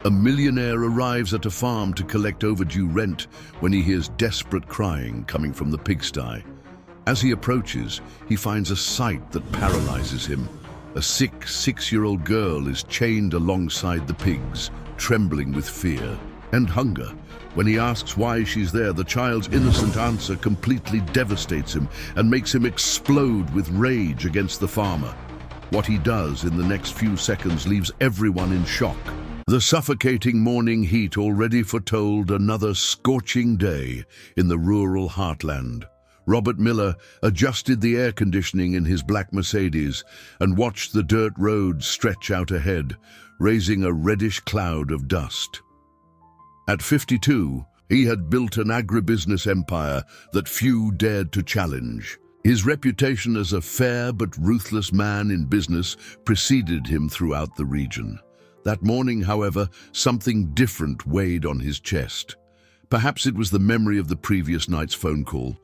A millionaire arrives at a farm to collect overdue rent when he hears desperate crying coming from the pigsty. As he approaches, he finds a sight that paralyzes him. A sick 6-year-old girl is chained alongside the pigs, trembling with fear and hunger. When he asks why she's there, the child's innocent answer completely devastates him and makes him explode with rage against the farmer. What he does in the next few seconds leaves everyone in shock. The suffocating morning heat already foretold another scorching day in the rural heartland. Robert Miller adjusted the air conditioning in his black Mercedes and watched the dirt road stretch out ahead, raising a reddish cloud of dust. At 52, he had built an agribusiness empire that few dared to challenge. His reputation as a fair but ruthless man in business preceded him throughout the region. That morning, however, something different weighed on his chest. Perhaps it was the memory of the previous night's phone call,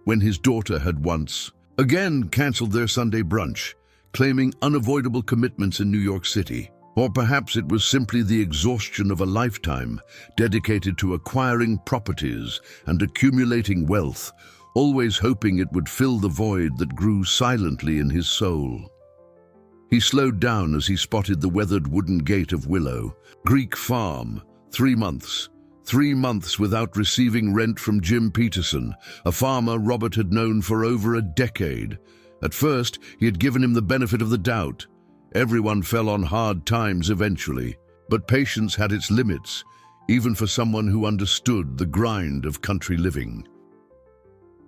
when his daughter had once again cancelled their Sunday brunch, claiming unavoidable commitments in New York City. Or perhaps it was simply the exhaustion of a lifetime dedicated to acquiring properties and accumulating wealth, always hoping it would fill the void that grew silently in his soul. He slowed down as he spotted the weathered wooden gate of Willow Creek Farm. 3 months. 3 months without receiving rent from Jim Peterson, a farmer Robert had known for over a decade. At first, he had given him the benefit of the doubt. Everyone fell on hard times eventually, but patience had its limits, even for someone who understood the grind of country living.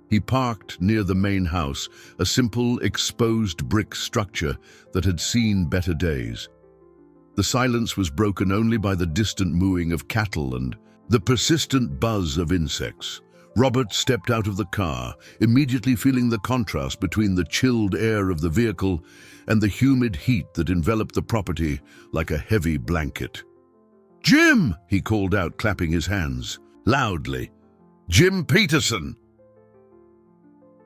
He parked near the main house, a simple, exposed brick structure that had seen better days. The silence was broken only by the distant mooing of cattle and the persistent buzz of insects. Robert stepped out of the car, immediately feeling the contrast between the chilled air of the vehicle and the humid heat that enveloped the property like a heavy blanket. "Jim!" he called out, clapping his hands loudly. "Jim Peterson!"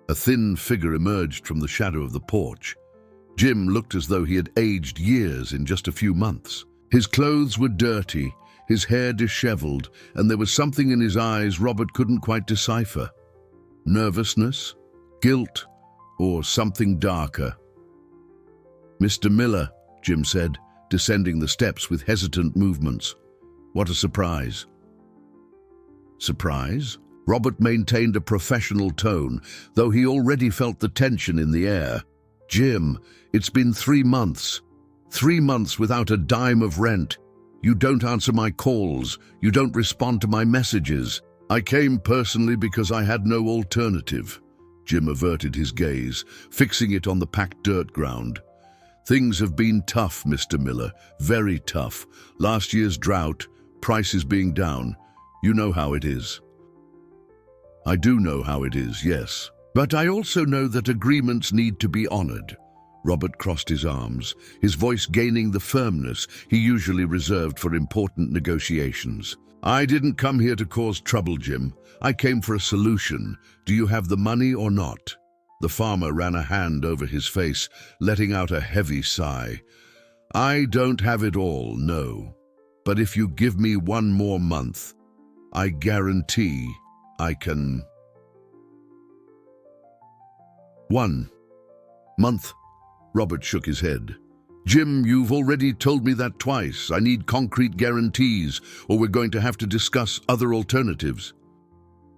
A thin figure emerged from the shadow of the porch. Jim looked as though he had aged years in just a few months. His clothes were dirty, his hair disheveled, and there was something in his eyes Robert couldn't quite decipher. Nervousness, guilt, or something darker. "Mr. Miller," Jim said, descending the steps with hesitant movements. "What a surprise." Surprise? Robert maintained a professional tone, though he already felt the tension in the air. "Jim, it's been 3 months. 3 months without a dime of rent. You don't answer my calls. You don't respond to my messages. I came personally because I had no alternative." Jim averted his gaze, fixing it on the packed dirt ground. "Things have been tough, Mr. Miller, very tough. Last year's drought, prices being down. You know how it is." "I do know how it is, yes. But I also know that agreements need to be honored." Robert crossed his arms, his voice gaining the firmness he usually reserved for important negotiations. "I didn't come here to cause trouble, Jim. I came for a solution. Do you have the money or not?" The farmer ran a hand over his face, letting out a heavy sigh. "I don't have it all, no. But if you give me 1 more month, I guarantee I can." 1 month. Robert shook his head. "Jim, you've already told me that twice. I need concrete guarantees, or we're going to have to discuss other alternatives."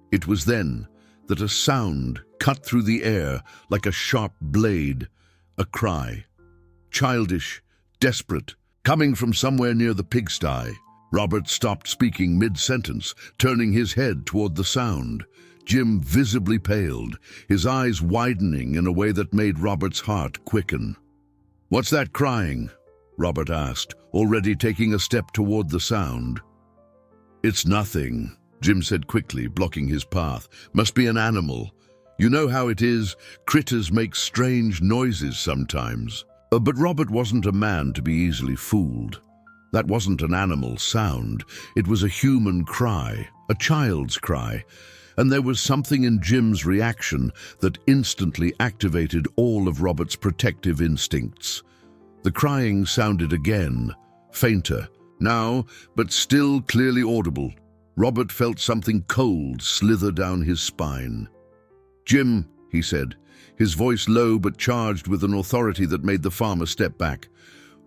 It was then that a sound cut through the air like a sharp blade, a cry. Childish, desperate, coming from somewhere near the pigsty. Robert stopped speaking mid-sentence, turning his head toward the sound. Jim visibly paled, his eyes widening in a way that made Robert's heart quicken. "What's that crying?" Robert asked, already taking a step toward the sound. "It's nothing," Jim said quickly, blocking his path. "Must be an animal. You know how it is, critters make strange noises sometimes." But Robert wasn't a man to be easily fooled. That wasn't an animal sound. It was a human cry, a child's cry. And there was something in Jim's reaction that instantly activated all of Robert's protective instincts. The crying sounded again, fainter, now, but still clearly audible. Robert felt something cold slither down his spine. "Jim," he said, his voice low but charged with an authority that made the farmer step back.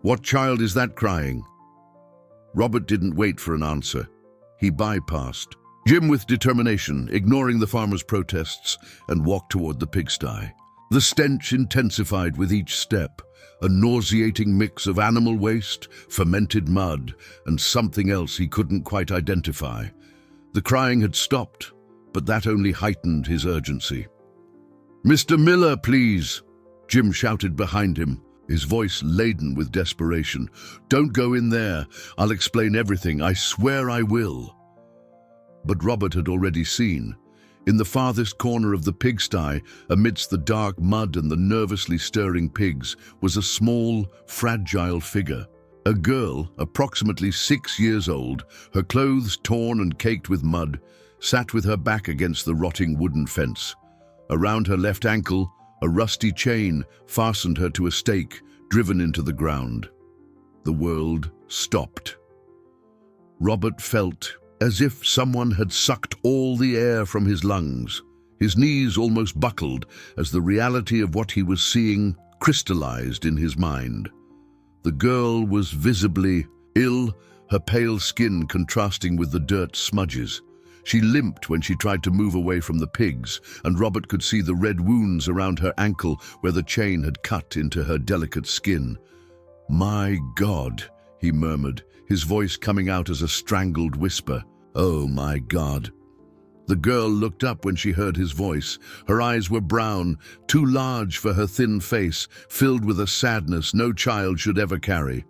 "What child is that crying?" Robert didn't wait for an answer. He bypassed Jim with determination, ignoring the farmer's protests, and walked toward the pigsty. The stench intensified with each step, a nauseating mix of animal waste, fermented mud, and something else he couldn't quite identify. The crying had stopped, but that only heightened his urgency. "Mr. Miller, please," Jim shouted behind him, his voice laden with desperation. "Don't go in there. I'll explain everything. I swear I will." But Robert had already seen. In the farthest corner of the pigsty, amidst the dark mud and the nervously stirring pigs, was a small, fragile figure. A girl, approximately 6 years old, her clothes torn and caked with mud, sat with her back against the rotting wooden fence. Around her left ankle, a rusty chain fastened her to a stake driven into the ground. The world stopped. Robert felt as if someone had sucked all the air from his lungs. His knees almost buckled as the reality of what he was seeing crystallized in his mind. The girl was visibly ill, her pale skin contrasting with the dirt smudges. She limped when she tried to move away from the pigs, and Robert could see the red wounds around her ankle where the chain had cut into her delicate skin. "My God," he murmured, his voice coming out as a strangled whisper. "Oh, my God." The girl looked up when she heard his voice. Her eyes were brown, too large for her thin face, filled with a sadness no child should ever carry.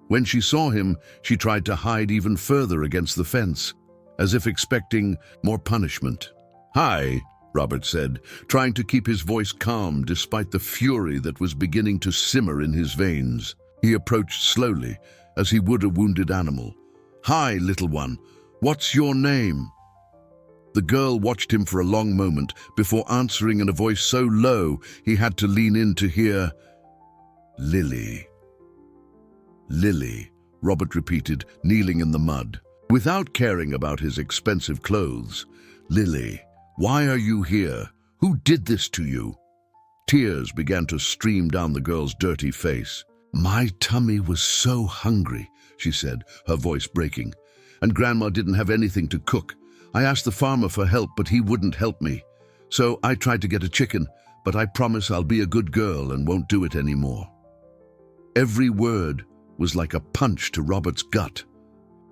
When she saw him, she tried to hide even further against the fence, as if expecting more punishment. "Hi," Robert said, trying to keep his voice calm despite the fury that was beginning to simmer in his veins. He approached slowly, as he would a wounded animal. "Hi, little one. What's your name?" The girl watched him for a long moment before answering in a voice so low he had to lean in to hear, "Lily." "Lily," Robert repeated, kneeling in the mud. Without caring about his expensive clothes. "Lily, why are you here? Who did this to you?" Tears began to stream down the girl's dirty face. "My tummy was so hungry," she said, her voice breaking. "And Grandma didn't have anything to cook. I asked the farmer for help, but he wouldn't help me. So I tried to get a chicken, but I promise I'll be a good girl and won't do it anymore." Every word was like a punch to Robert's gut.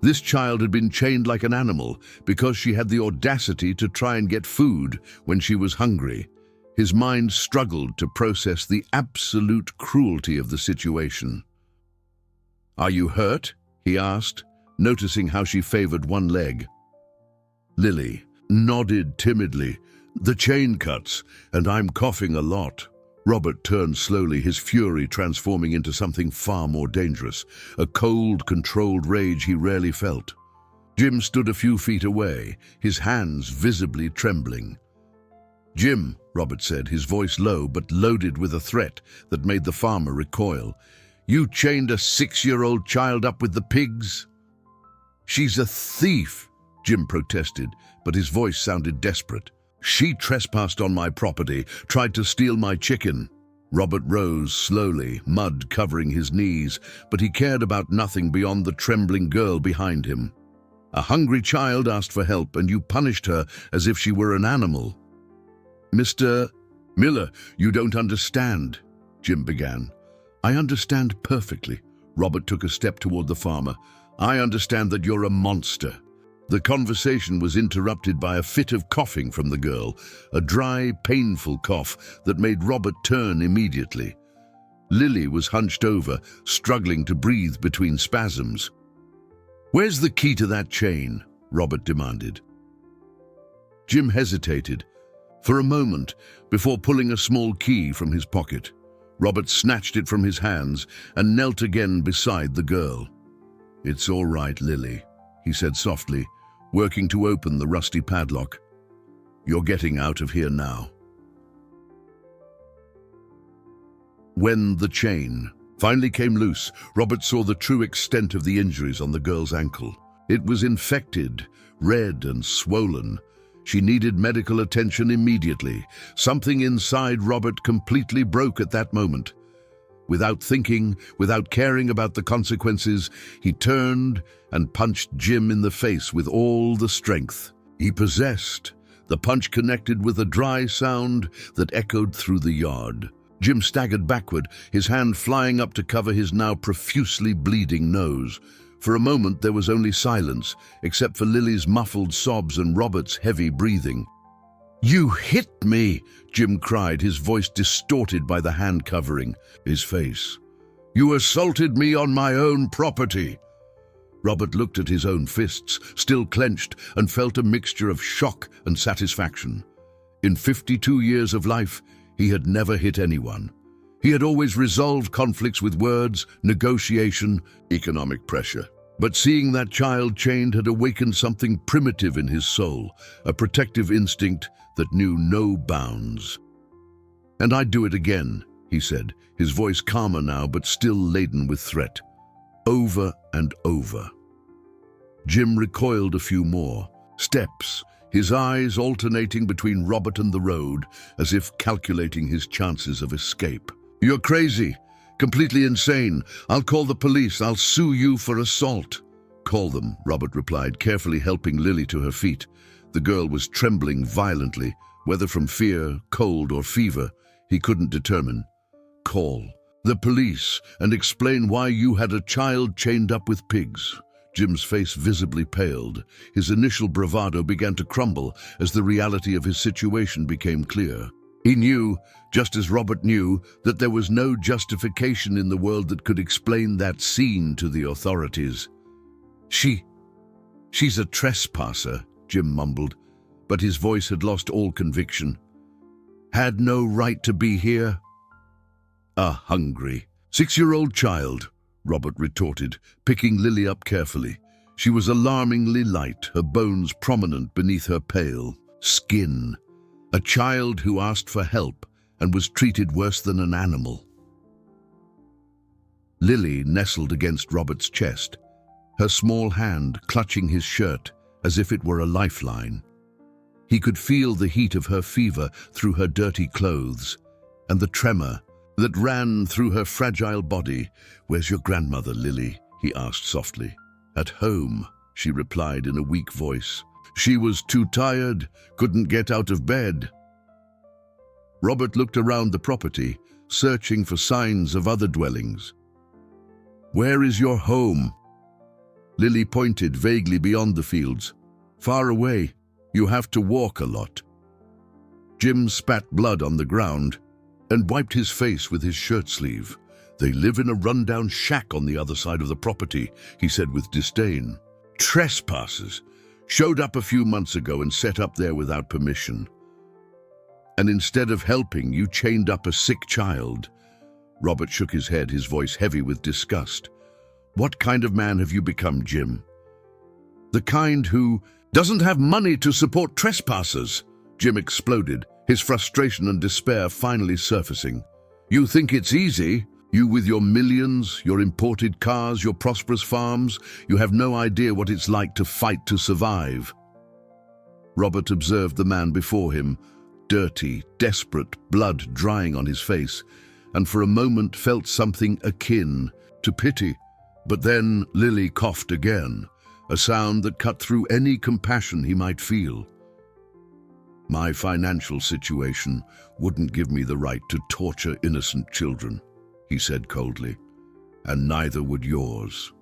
This child had been chained like an animal because she had the audacity to try and get food when she was hungry. His mind struggled to process the absolute cruelty of the situation. "Are you hurt?" he asked, noticing how she favored one leg. Lily nodded timidly. "The chain cuts, and I'm coughing a lot." Robert turned slowly, his fury transforming into something far more dangerous, a cold, controlled rage he rarely felt. Jim stood a few feet away, his hands visibly trembling. "Jim," Robert said, his voice low but loaded with a threat that made the farmer recoil, "you chained a 6-year-old child up with the pigs?" "She's a thief," Jim protested, but his voice sounded desperate. "She trespassed on my property, tried to steal my chicken." Robert rose slowly, mud covering his knees, but he cared about nothing beyond the trembling girl behind him. "A hungry child asked for help, and you punished her as if she were an animal." "Mr. Miller, you don't understand," Jim began. "I understand perfectly." Robert took a step toward the farmer. "I understand that you're a monster." The conversation was interrupted by a fit of coughing from the girl, a dry, painful cough that made Robert turn immediately. Lily was hunched over, struggling to breathe between spasms. "Where's the key to that chain?" Robert demanded. Jim hesitated for a moment before pulling a small key from his pocket. Robert snatched it from his hands and knelt again beside the girl. "It's all right, Lily," he said softly, working to open the rusty padlock. "You're getting out of here now." When the chain. finally came loose, Robert saw the true extent of the injuries on the girl's ankle. It was infected, red and swollen. She needed medical attention immediately. Something inside Robert completely broke at that moment. Without thinking, without caring about the consequences, he turned and punched Jim in the face with all the strength he possessed. The punch connected with a dry sound that echoed through the yard. Jim staggered backward, his hand flying up to cover his now profusely bleeding nose. For a moment there was only silence, except for Lily's muffled sobs and Robert's heavy breathing. "You hit me!" Jim cried, his voice distorted by the hand covering his face. "You assaulted me on my own property!" Robert looked at his own fists, still clenched, and felt a mixture of shock and satisfaction. In 52 years of life, he had never hit anyone. He had always resolved conflicts with words, negotiation, economic pressure. But seeing that child chained had awakened something primitive in his soul, a protective instinct that knew no bounds. "And I'd do it again," he said, his voice calmer now but still laden with threat. Over and over. Jim recoiled a few more steps, his eyes alternating between Robert and the road, as if calculating his chances of escape. "You're crazy, completely insane. I'll call the police. I'll sue you for assault." "Call them," Robert replied, carefully helping Lily to her feet. The girl was trembling violently, whether from fear, cold, or fever, he couldn't determine. "Call the police and explain why you had a child chained up with pigs." Jim's face visibly paled. His initial bravado began to crumble as the reality of his situation became clear. He knew, just as Robert knew, that there was no justification in the world that could explain that scene to the authorities. She's a trespasser," Jim mumbled, but his voice had lost all conviction. "Had no right to be here." "A hungry 6-year-old child," Robert retorted, picking Lily up carefully. She was alarmingly light, her bones prominent beneath her pale skin. A child who asked for help and was treated worse than an animal. Lily nestled against Robert's chest, her small hand clutching his shirt as if it were a lifeline. He could feel the heat of her fever through her dirty clothes, and the tremor that ran through her fragile body. "Where's your grandmother, Lily?" he asked softly. "At home," she replied in a weak voice. "She was too tired, couldn't get out of bed." Robert looked around the property, searching for signs of other dwellings. "Where is your home?" Lily pointed vaguely beyond the fields. "Far away. You have to walk a lot." Jim spat blood on the ground and wiped his face with his shirt sleeve. "They live in a rundown shack on the other side of the property," he said with disdain. "Trespassers. Showed up a few months ago and set up there without permission. And instead of helping, you chained up a sick child." Robert shook his head, his voice heavy with disgust. "What kind of man have you become, Jim? The kind who doesn't have money to support trespassers." Jim exploded, his frustration and despair finally surfacing. "You think it's easy? You with your millions, your imported cars, your prosperous farms, you have no idea what it's like to fight to survive." Robert observed the man before him, dirty, desperate, blood drying on his face, and for a moment felt something akin to pity. But then Lily coughed again, a sound that cut through any compassion he might feel. "My financial situation wouldn't give me the right to torture innocent children," he said coldly, "and neither would yours."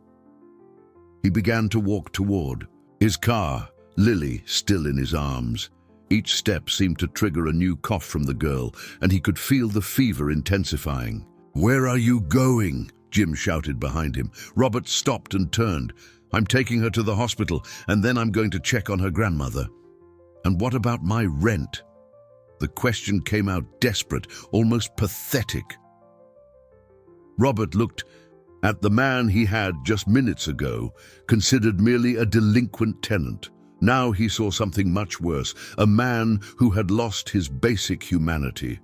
He began to walk toward his car, Lily still in his arms. Each step seemed to trigger a new cough from the girl, and he could feel the fever intensifying. "Where are you going?" Jim shouted behind him. Robert stopped and turned. "I'm taking her to the hospital, and then I'm going to check on her grandmother." "And what about my rent?" The question came out desperate, almost pathetic. Robert looked at the man he had just minutes ago considered merely a delinquent tenant. Now he saw something much worse, a man who had lost his basic humanity.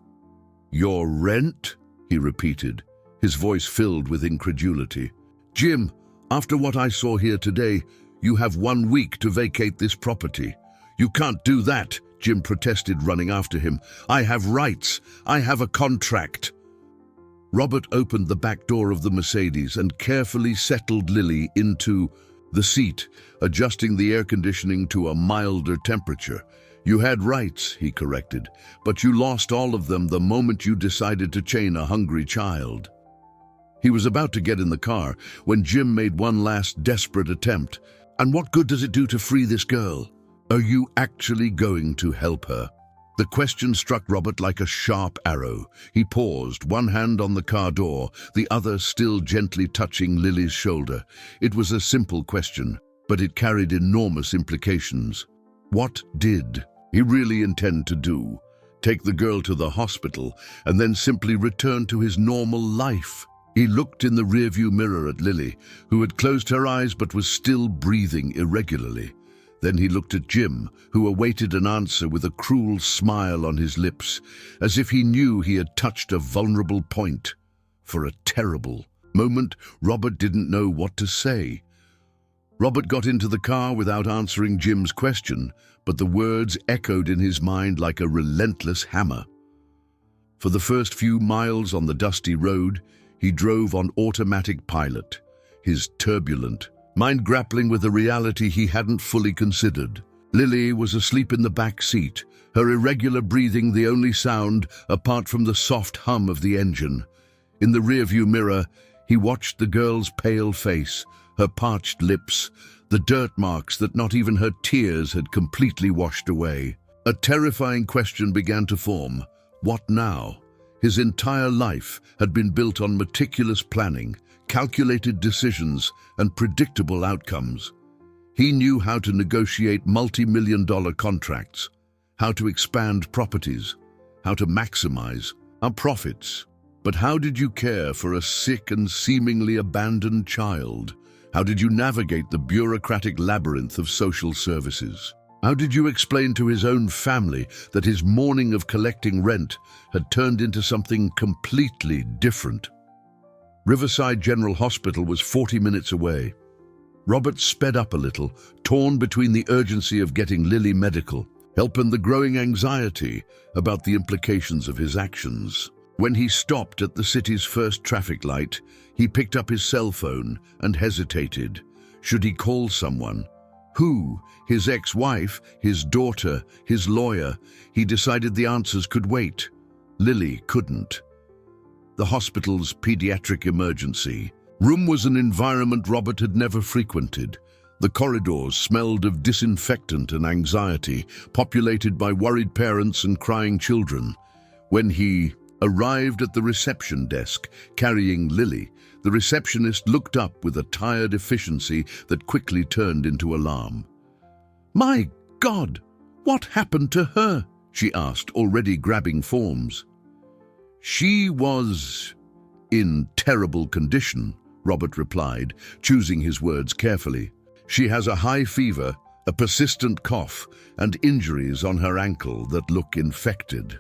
"Your rent?" he repeated, his voice filled with incredulity. "Jim, after what I saw here today, you have 1 week to vacate this property." "You can't do that," Jim protested, running after him. "I have rights. I have a contract." Robert opened the back door of the Mercedes and carefully settled Lily into the seat, adjusting the air conditioning to a milder temperature. "You had rights," he corrected, "but you lost all of them the moment you decided to chain a hungry child." He was about to get in the car when Jim made one last desperate attempt. "And what good does it do to free this girl? Are you actually going to help her?" The question struck Robert like a sharp arrow. He paused, one hand on the car door, the other still gently touching Lily's shoulder. It was a simple question, but it carried enormous implications. What did he really intend to do? Take the girl to the hospital and then simply return to his normal life? He looked in the rearview mirror at Lily, who had closed her eyes but was still breathing irregularly. Then he looked at Jim, who awaited an answer with a cruel smile on his lips, as if he knew he had touched a vulnerable point. For a terrible moment, Robert didn't know what to say. Robert got into the car without answering Jim's question, but the words echoed in his mind like a relentless hammer. For the first few miles on the dusty road, he drove on automatic pilot, his turbulent mind grappling with a reality he hadn't fully considered. Lily was asleep in the back seat, her irregular breathing the only sound apart from the soft hum of the engine. In the rearview mirror, he watched the girl's pale face, her parched lips, the dirt marks that not even her tears had completely washed away. A terrifying question began to form. What now? His entire life had been built on meticulous planning, calculated decisions, and predictable outcomes. He knew how to negotiate multi-million-dollar contracts, how to expand properties, how to maximize our profits. But how did you care for a sick and seemingly abandoned child? How did you navigate the bureaucratic labyrinth of social services? How did you explain to his own family that his morning of collecting rent had turned into something completely different? Riverside General Hospital was 40 minutes away. Robert sped up a little, torn between the urgency of getting Lily medical help and the growing anxiety about the implications of his actions. When he stopped at the city's first traffic light, he picked up his cell phone and hesitated. Should he call someone? Who? His ex-wife, his daughter, his lawyer? He decided the answers could wait. Lily couldn't. The hospital's pediatric emergency room was an environment Robert had never frequented. The corridors smelled of disinfectant and anxiety, populated by worried parents and crying children. When he arrived at the reception desk, carrying Lily, the receptionist looked up with a tired efficiency that quickly turned into alarm. "My God, what happened to her?" she asked, already grabbing forms. "She was in terrible condition," Robert replied, choosing his words carefully. "She has a high fever, a persistent cough, and injuries on her ankle that look infected."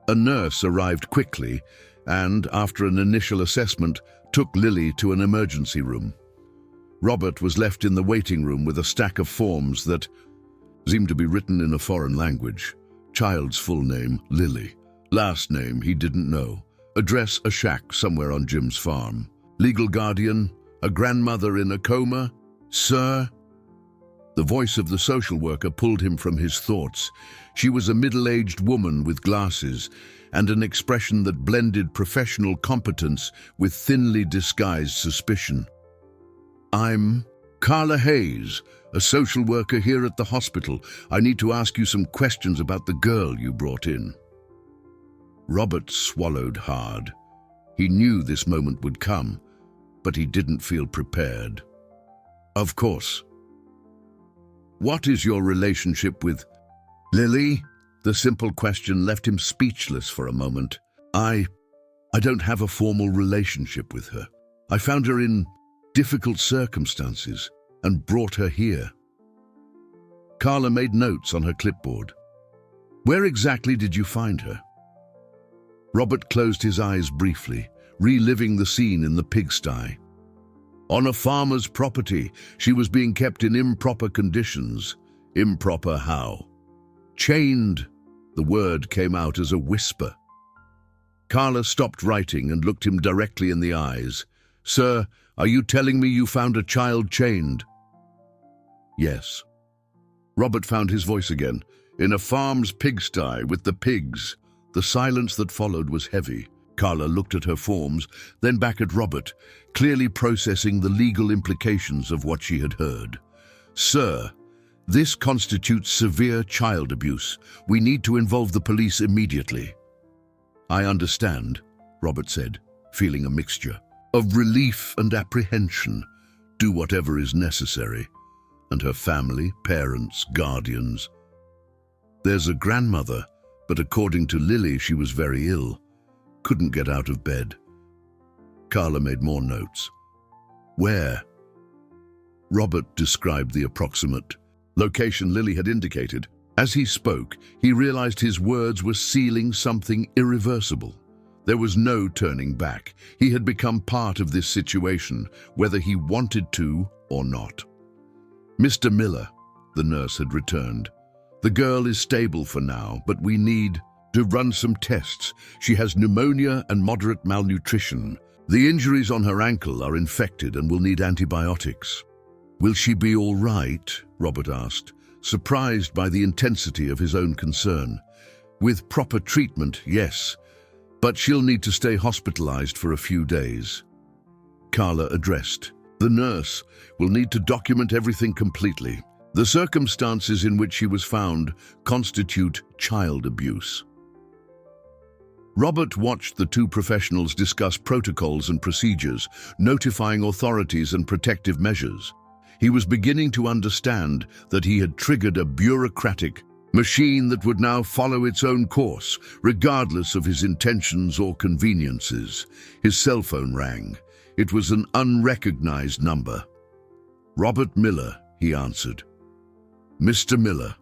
A nurse arrived quickly and, after an initial assessment, took Lily to an emergency room. Robert was left in the waiting room with a stack of forms that seemed to be written in a foreign language. Child's full name, Lily. Last name, he didn't know. Address, a shack somewhere on Jim's farm. Legal guardian, a grandmother in a coma. "Sir?" The voice of the social worker pulled him from his thoughts. She was a middle-aged woman with glasses and an expression that blended professional competence with thinly disguised suspicion. "I'm Carla Hayes, a social worker here at the hospital. I need to ask you some questions about the girl you brought in." Robert swallowed hard. He knew this moment would come, but he didn't feel prepared. "Of course. What is your relationship with Lily?" The simple question left him speechless for a moment. I don't have a formal relationship with her. I found her in difficult circumstances and brought her here." Carla made notes on her clipboard. "Where exactly did you find her?" Robert closed his eyes briefly, reliving the scene in the pigsty. On a farmer's property, she was being kept in improper conditions. Improper how? Chained. The word came out as a whisper. Carla stopped writing and looked him directly in the eyes. "Sir, are you telling me you found a child chained?" "Yes." Robert found his voice again. "In a farm's pigsty with the pigs." The silence that followed was heavy. Carla looked at her forms, then back at Robert, clearly processing the legal implications of what she had heard. "Sir, this constitutes severe child abuse. We need to involve the police immediately." "I understand," Robert said, feeling a mixture of relief and apprehension. "Do whatever is necessary." And her family, parents, guardians. "There's a grandmother, but according to Lily, she was very ill. Couldn't get out of bed." Carla made more notes. "Where?" Robert described the approximate location Lily had indicated. As he spoke, he realized his words were sealing something irreversible. There was no turning back. He had become part of this situation, whether he wanted to or not. "Mr. Miller," the nurse had returned. "The girl is stable for now, but we need to run some tests. She has pneumonia and moderate malnutrition. The injuries on her ankle are infected and will need antibiotics." "Will she be all right?" Robert asked, surprised by the intensity of his own concern. "With proper treatment, yes, but she'll need to stay hospitalized for a few days." Carla addressed. "The nurse will need to document everything completely. The circumstances in which she was found constitute child abuse." Robert watched the two professionals discuss protocols and procedures, notifying authorities and protective measures. He was beginning to understand that he had triggered a bureaucratic machine that would now follow its own course, regardless of his intentions or conveniences. His cell phone rang. It was an unrecognized number. "Robert Miller," he answered. "Mr. Miller."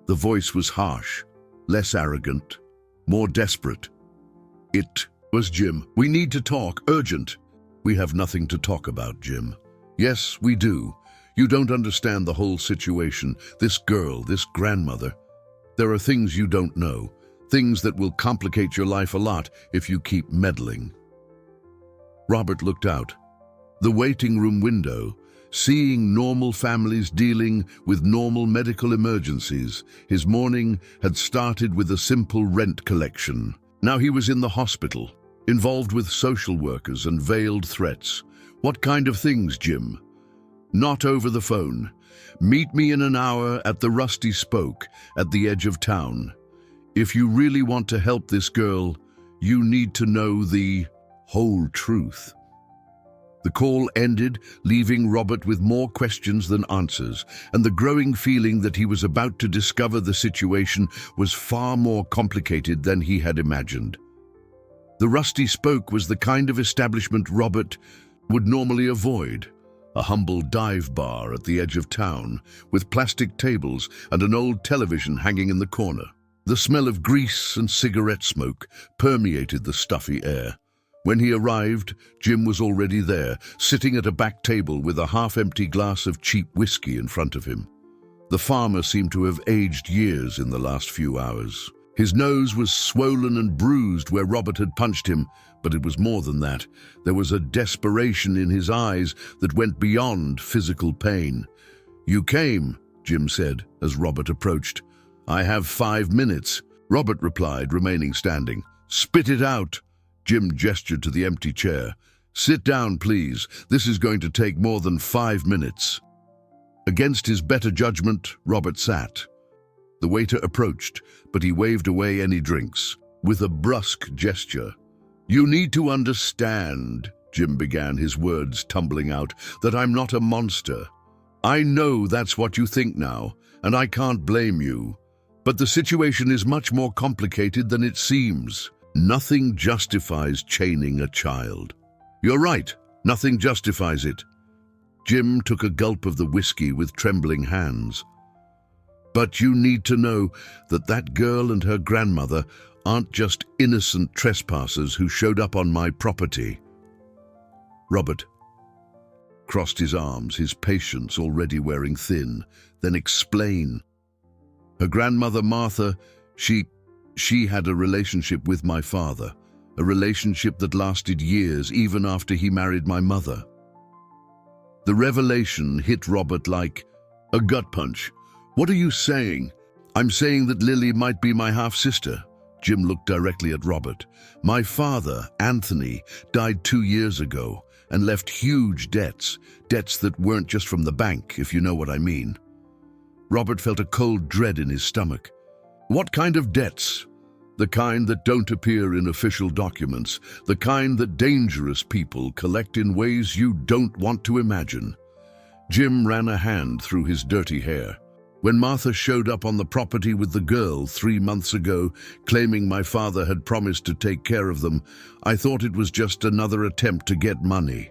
The voice was harsh, less arrogant, more desperate. "It was Jim. We need to talk, urgent." "We have nothing to talk about, Jim." "Yes, we do. You don't understand the whole situation. This girl, this grandmother. There are things you don't know, things that will complicate your life a lot if you keep meddling." Robert looked out. The waiting room window, seeing normal families dealing with normal medical emergencies. His morning had started with a simple rent collection. Now he was in the hospital, involved with social workers and veiled threats. "What kind of things, Jim?" "Not over the phone. Meet me in an hour at the Rusty Spoke at the edge of town. If you really want to help this girl, you need to know the whole truth." The call ended, leaving Robert with more questions than answers, and the growing feeling that he was about to discover the situation was far more complicated than he had imagined. The Rusty Spoke was the kind of establishment Robert would normally avoid. A humble dive bar at the edge of town, with plastic tables and an old television hanging in the corner. The smell of grease and cigarette smoke permeated the stuffy air. When he arrived, Jim was already there, sitting at a back table with a half-empty glass of cheap whiskey in front of him. The farmer seemed to have aged years in the last few hours. His nose was swollen and bruised where Robert had punched him, but it was more than that. There was a desperation in his eyes that went beyond physical pain. "You came," Jim said as Robert approached. "I have 5 minutes," Robert replied, remaining standing. "Spit it out." Jim gestured to the empty chair. "Sit down, please. This is going to take more than 5 minutes." Against his better judgment, Robert sat. The waiter approached, but he waved away any drinks with a brusque gesture. "You need to understand," Jim began, his words tumbling out, "that I'm not a monster. I know that's what you think now, and I can't blame you. But the situation is much more complicated than it seems. Nothing justifies chaining a child." "You're right. Nothing justifies it." Jim took a gulp of the whiskey with trembling hands. "But you need to know that that girl and her grandmother aren't just innocent trespassers who showed up on my property. Robert crossed his arms, his patience already wearing thin. Then explain. Her grandmother Martha, she had a relationship with my father, a relationship that lasted years even after he married my mother. The revelation hit Robert like a gut punch. What are you saying? I'm saying that Lily might be my half-sister. Jim looked directly at Robert. My father, Anthony, died 2 years ago and left huge debts that weren't just from the bank, if you know what I mean. Robert felt a cold dread in his stomach. What kind of debts? The kind that don't appear in official documents, the kind that dangerous people collect in ways you don't want to imagine. Jim ran a hand through his dirty hair. When Martha showed up on the property with the girl 3 months ago, claiming my father had promised to take care of them, I thought it was just another attempt to get money.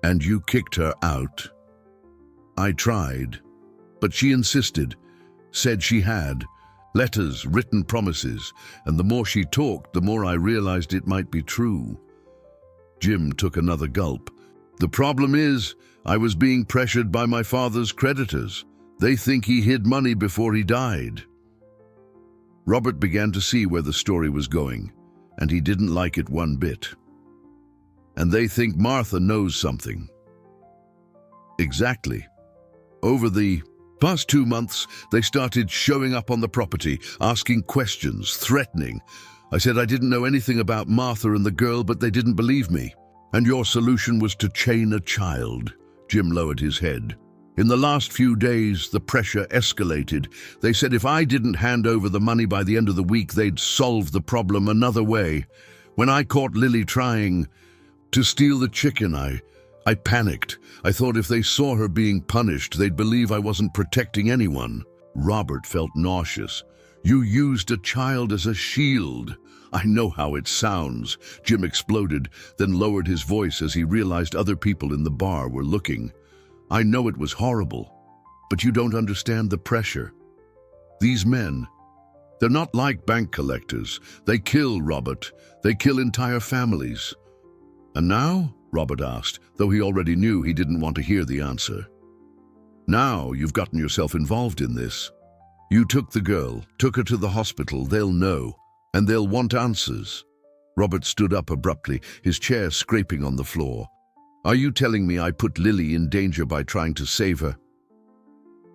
And you kicked her out? I tried, but she insisted, said she had letters, written promises, and the more she talked, the more I realized it might be true. Jim took another gulp. The problem is, I was being pressured by my father's creditors. They think he hid money before he died. Robert began to see where the story was going, and he didn't like it one bit. And they think Martha knows something. Exactly. Over the past 2 months, they started showing up on the property, asking questions, threatening. I said I didn't know anything about Martha and the girl, but they didn't believe me. And your solution was to chain a child. Jim lowered his head. In the last few days, the pressure escalated. They said if I didn't hand over the money by the end of the week, they'd solve the problem another way. When I caught Lily trying to steal the chicken, I panicked. I thought if they saw her being punished, they'd believe I wasn't protecting anyone. Robert felt nauseous. You used a child as a shield. I know how it sounds. Jim exploded, then lowered his voice as he realized other people in the bar were looking. I know it was horrible, but you don't understand the pressure. These men, they're not like bank collectors. They kill, Robert. They kill entire families. And now? Robert asked, though he already knew he didn't want to hear the answer. Now you've gotten yourself involved in this. You took the girl, took her to the hospital. They'll know, and they'll want answers. Robert stood up abruptly, his chair scraping on the floor. Are you telling me I put Lily in danger by trying to save her?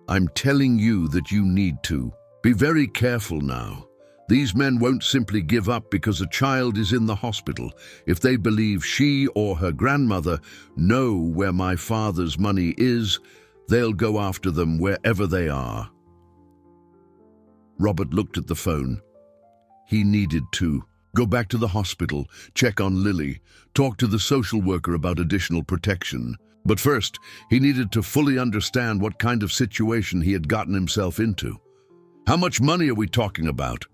I'm telling you that you need to. Be very careful now. These men won't simply give up because a child is in the hospital. If they believe she or her grandmother know where my father's money is, they'll go after them wherever they are. Robert looked at the phone. He needed to go back to the hospital, check on Lily, talk to the social worker about additional protection. But first, he needed to fully understand what kind of situation he had gotten himself into. How much money are we talking about?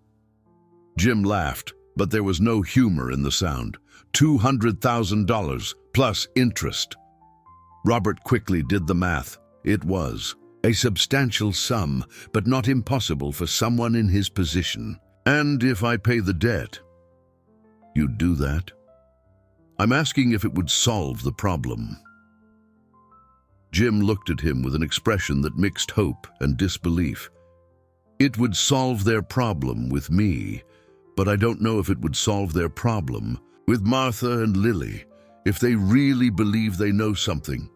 Jim laughed, but there was no humor in the sound. $200,000 plus interest. Robert quickly did the math. It was a substantial sum, but not impossible for someone in his position. And if I pay the debt, you'd do that? I'm asking if it would solve the problem. Jim looked at him with an expression that mixed hope and disbelief. It would solve their problem with me, but I don't know if it would solve their problem with Martha and Lily. If they really believe they know something,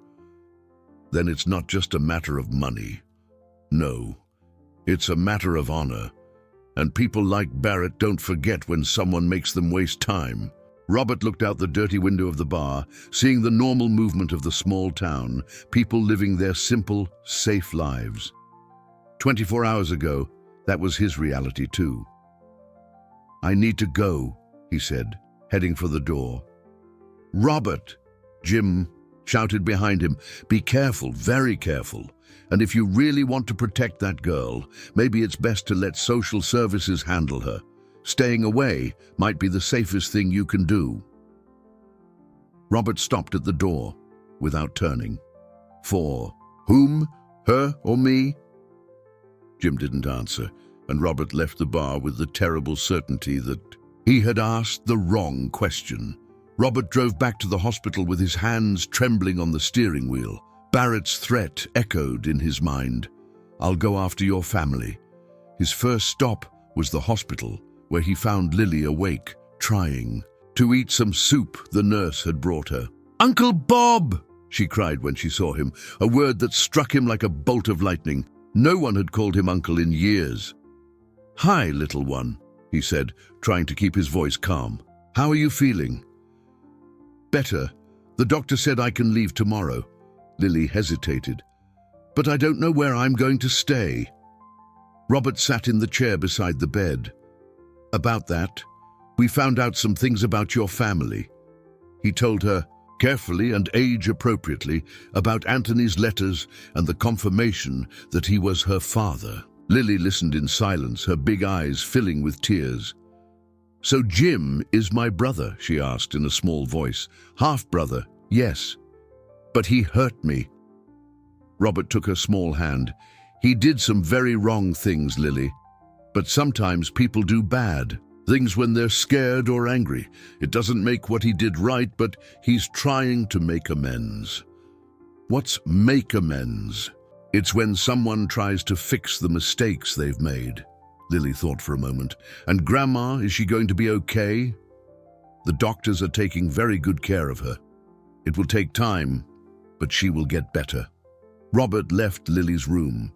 then it's not just a matter of money. No, it's a matter of honor. And people like Barrett don't forget when someone makes them waste time. Robert looked out the dirty window of the bar, seeing the normal movement of the small town, people living their simple, safe lives. 24 hours ago, that was his reality too. I need to go, he said, heading for the door. Robert, Jim shouted behind him, be careful, very careful. And if you really want to protect that girl, maybe it's best to let social services handle her. Staying away might be the safest thing you can do. Robert stopped at the door without turning. For whom? Her or me? Jim didn't answer. and Robert left the bar with the terrible certainty that he had asked the wrong question. Robert drove back to the hospital with his hands trembling on the steering wheel. Barrett's threat echoed in his mind. "I'll go after your family." His first stop was the hospital, where he found Lily awake, trying to eat some soup the nurse had brought her. "Uncle Bob!" she cried when she saw him, a word that struck him like a bolt of lightning. No one had called him uncle in years. "Hi, little one," he said, trying to keep his voice calm. "How are you feeling?" "Better. The doctor said I can leave tomorrow." Lily hesitated. "But I don't know where I'm going to stay." Robert sat in the chair beside the bed. "About that, we found out some things about your family." He told her, carefully and age-appropriately, about Anthony's letters and the confirmation that he was her father. Lily listened in silence, her big eyes filling with tears. "So Jim is my brother?" she asked in a small voice. "Half-brother, yes. But he hurt me." Robert took her small hand. "He did some very wrong things, Lily. But sometimes people do bad things when they're scared or angry. It doesn't make what he did right, but he's trying to make amends." "What's make amends?" "It's when someone tries to fix the mistakes they've made." Lily thought for a moment. "And Grandma, is she going to be okay?" "The doctors are taking very good care of her. It will take time, but she will get better." Robert left Lily's room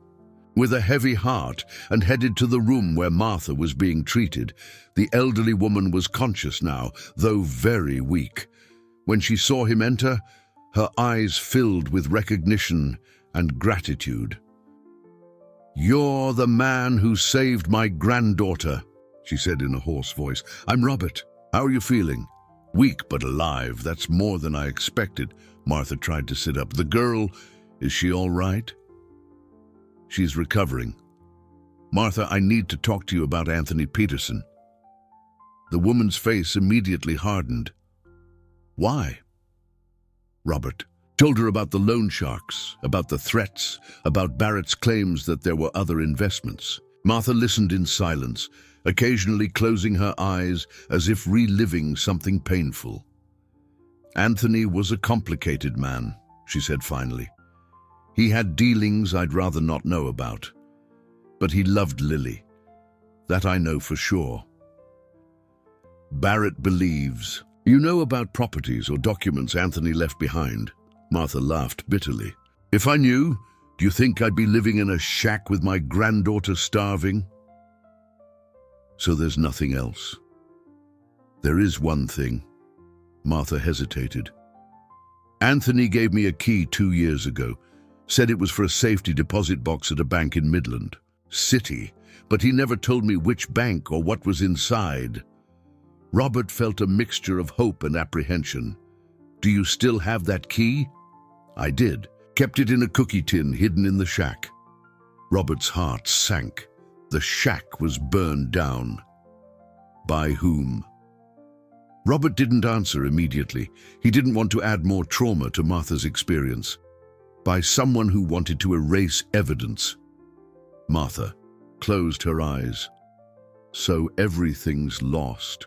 with a heavy heart and headed to the room where Martha was being treated. The elderly woman was conscious now, though very weak. When she saw him enter, her eyes filled with recognition and gratitude. "You're the man who saved my granddaughter," she said in a hoarse voice. "I'm Robert. How are you feeling?" "Weak but alive. That's more than I expected." Martha tried to sit up. "The girl, is she all right?" "She's recovering." "Martha, I need to talk to you about Anthony Peterson." The woman's face immediately hardened. "Why?" Robert told her about the loan sharks, about the threats, about Barrett's claims that there were other investments. Martha listened in silence, occasionally closing her eyes as if reliving something painful. "Anthony was a complicated man," she said finally. "He had dealings I'd rather not know about. But he loved Lily. That I know for sure." "Barrett believes. You know about properties or documents Anthony left behind?" Martha laughed bitterly. "If I knew, do you think I'd be living in a shack with my granddaughter starving?" "So there's nothing else?" "There is one thing." Martha hesitated. "Anthony gave me a key 2 years ago. Said it was for a safety deposit box at a bank in Midland City, but he never told me which bank or what was inside." Robert felt a mixture of hope and apprehension. "Do you still have that key?" "I did. Kept it in a cookie tin hidden in the shack." Robert's heart sank. The shack was burned down. By whom? Robert didn't answer immediately. He didn't want to add more trauma to Martha's experience. By someone who wanted to erase evidence. Martha closed her eyes. "So everything's lost."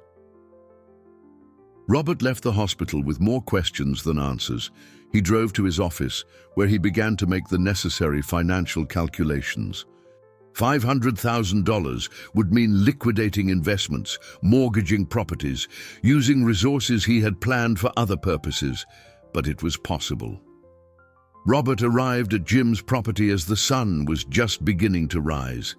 Robert left the hospital with more questions than answers. He drove to his office, where he began to make the necessary financial calculations. $500,000 would mean liquidating investments, mortgaging properties, using resources he had planned for other purposes, but it was possible. Robert arrived at Jim's property as the sun was just beginning to rise.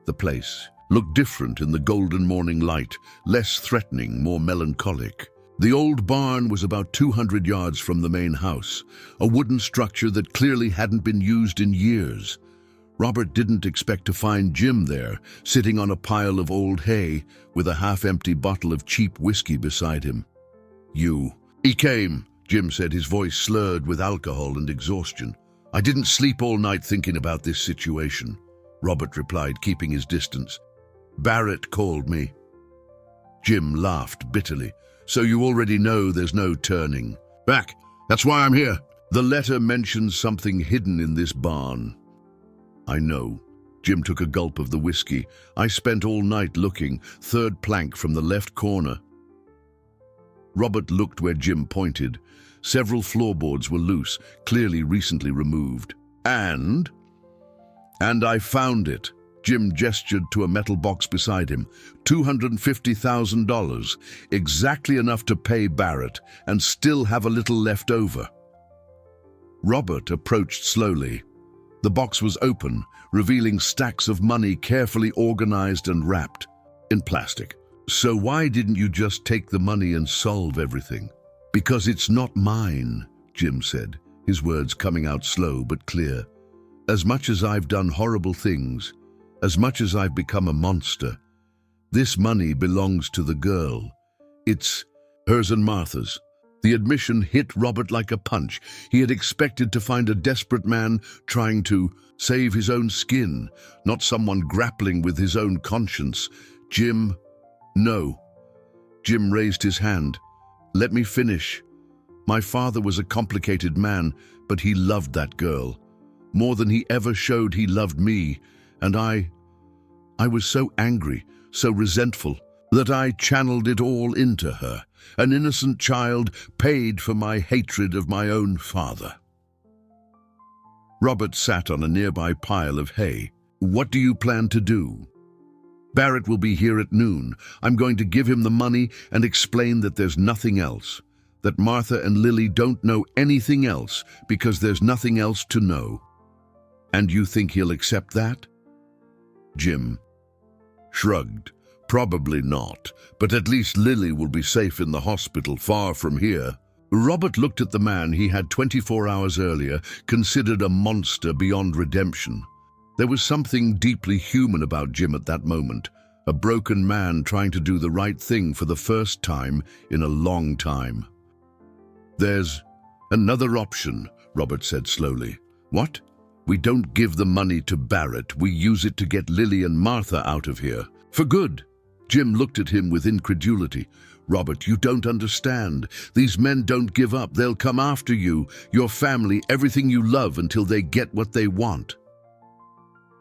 The place looked different in the golden morning light, less threatening, more melancholic. The old barn was about 200 yards from the main house, a wooden structure that clearly hadn't been used in years. Robert didn't expect to find Jim there, sitting on a pile of old hay with a half-empty bottle of cheap whiskey beside him. He came," Jim said, his voice slurred with alcohol and exhaustion. "I didn't sleep all night thinking about this situation," Robert replied, keeping his distance. "Barrett called me." Jim laughed bitterly. "So you already know there's no turning back. That's why I'm here. The letter mentions something hidden in this barn." "I know. Jim took a gulp of the whiskey. "I spent all night looking, third plank from the left corner." Robert looked where Jim pointed. Several floorboards were loose, clearly recently removed. And I found it." Jim gestured to a metal box beside him. $250,000, exactly enough to pay Barrett and still have a little left over. Robert approached slowly. The box was open, revealing stacks of money carefully organized and wrapped in plastic. "So why didn't you just take the money and solve everything?" "Because it's not mine," Jim said, his words coming out slow but clear. "As much as I've done horrible things, as much as I've become a monster, this money belongs to the girl. It's hers and Martha's." The admission hit Robert like a punch. He had expected to find a desperate man trying to save his own skin, not someone grappling with his own conscience. "Jim, no." Jim raised his hand. "Let me finish. My father was a complicated man, but he loved that girl. More than he ever showed he loved me. And I was so angry, so resentful, that I channeled it all into her. An innocent child paid for my hatred of my own father." Robert sat on a nearby pile of hay. "What do you plan to do?" "Barrett will be here at noon. I'm going to give him the money and explain that there's nothing else. That Martha and Lily don't know anything else because there's nothing else to know." "And you think he'll accept that?" Jim shrugged. "Probably not, but at least Lily will be safe in the hospital far from here." Robert looked at the man he had 24 hours earlier considered a monster beyond redemption. There was something deeply human about Jim at that moment, a broken man trying to do the right thing for the first time in a long time. "There's another option," Robert said slowly. "What?" "We don't give the money to Barrett. We use it to get Lily and Martha out of here. For good." Jim looked at him with incredulity. "Robert, you don't understand. These men don't give up. They'll come after you, your family, everything you love until they get what they want.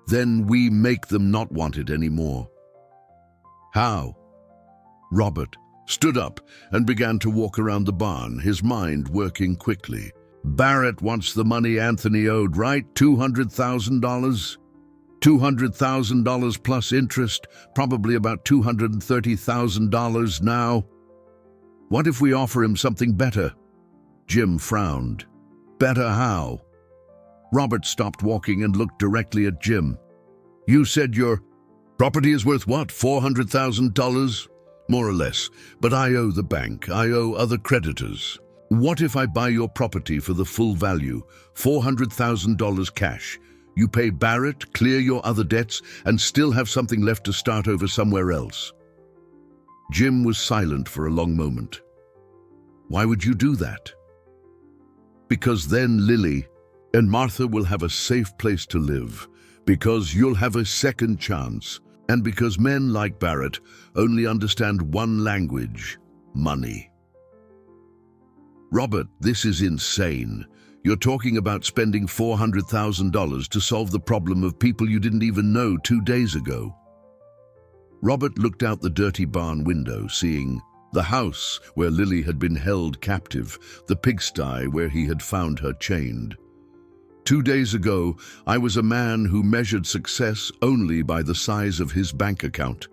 Then we make them not want it anymore." "How?" Robert stood up and began to walk around the barn, his mind working quickly. "Barrett wants the money Anthony owed, right? $200,000? $200,000 plus interest, probably about $230,000 now. What if we offer him something better?" Jim frowned. "Better how?" Robert stopped walking and looked directly at Jim. "You said your property is worth what, $400,000? More or less, but I owe the bank, I owe other creditors. What if I buy your property for the full value, $400,000 cash? You pay Barrett, clear your other debts, and still have something left to start over somewhere else." Jim was silent for a long moment. "Why would you do that?" "Because then Lily and Martha will have a safe place to live, because you'll have a second chance, and because men like Barrett only understand one language: money." "Robert, this is insane. You're talking about spending $400,000 to solve the problem of people you didn't even know 2 days ago." Robert looked out the dirty barn window, seeing the house where Lily had been held captive, the pigsty where he had found her chained. 2 days ago, I was a man who measured success only by the size of his bank account.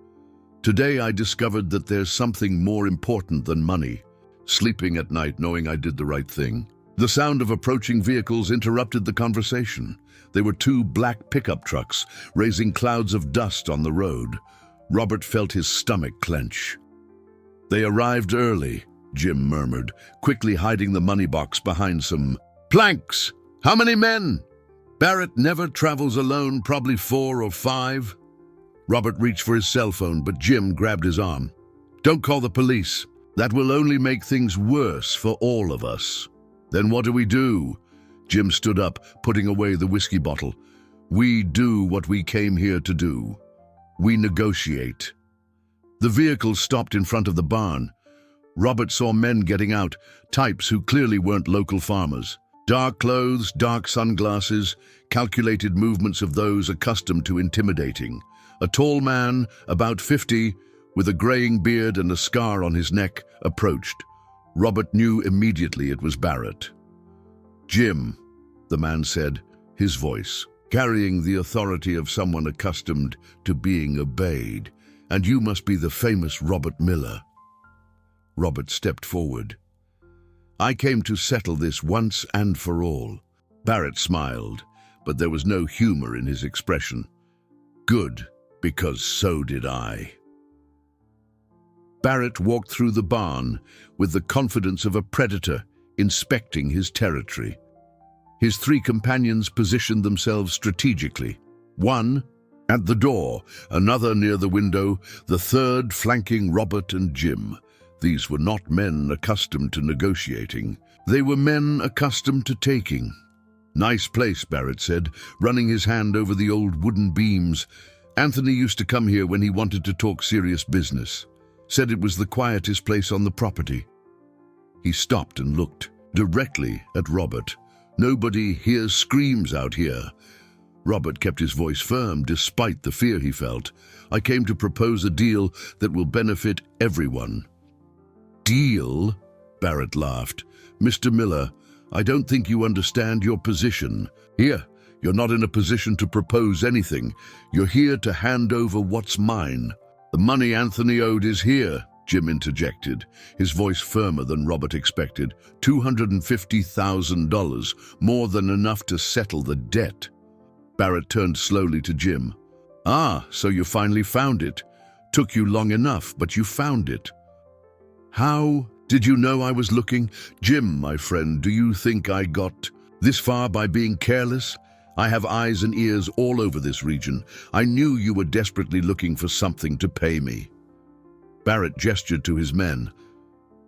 Today I discovered that there's something more important than money. Sleeping at night knowing I did the right thing. The sound of approaching vehicles interrupted the conversation. They were 2 black pickup trucks, raising clouds of dust on the road. Robert felt his stomach clench. "They arrived early," Jim murmured, quickly hiding the money box behind some planks. "How many men?" "Barrett never travels alone, probably 4 or 5. Robert reached for his cell phone, but Jim grabbed his arm. "Don't call the police. That will only make things worse for all of us." "Then what do we do?" Jim stood up, putting away the whiskey bottle. "We do what we came here to do. We negotiate." The vehicle stopped in front of the barn. Robert saw men getting out, types who clearly weren't local farmers. Dark clothes, dark sunglasses, calculated movements of those accustomed to intimidating. A tall man, about 50, with a graying beard and a scar on his neck, approached. Robert knew immediately it was Barrett. "Jim," the man said, his voice carrying the authority of someone accustomed to being obeyed. "And you must be the famous Robert Miller." Robert stepped forward. "I came to settle this once and for all." Barrett smiled, but there was no humor in his expression. "Good, because so did I." Barrett walked through the barn with the confidence of a predator inspecting his territory. His three companions positioned themselves strategically. One at the door, another near the window, the third flanking Robert and Jim. These were not men accustomed to negotiating. They were men accustomed to taking. "Nice place," Barrett said, running his hand over the old wooden beams. "Anthony used to come here when he wanted to talk serious business. Said it was the quietest place on the property." He stopped and looked directly at Robert. "Nobody hears screams out here." Robert kept his voice firm despite the fear he felt. "I came to propose a deal that will benefit everyone." "Deal?" Barrett laughed. "Mr. Miller, I don't think you understand your position. Here, you're not in a position to propose anything. You're here to hand over what's mine." "The money Anthony owed is here," Jim interjected, his voice firmer than Robert expected. $250,000, more than enough to settle the debt. Barrett turned slowly to Jim. "Ah, so you finally found it. Took you long enough, but you found it." "How did you know I was looking?" "Jim, my friend, do you think I got this far by being careless? I have eyes and ears all over this region. I knew you were desperately looking for something to pay me." Barrett gestured to his men.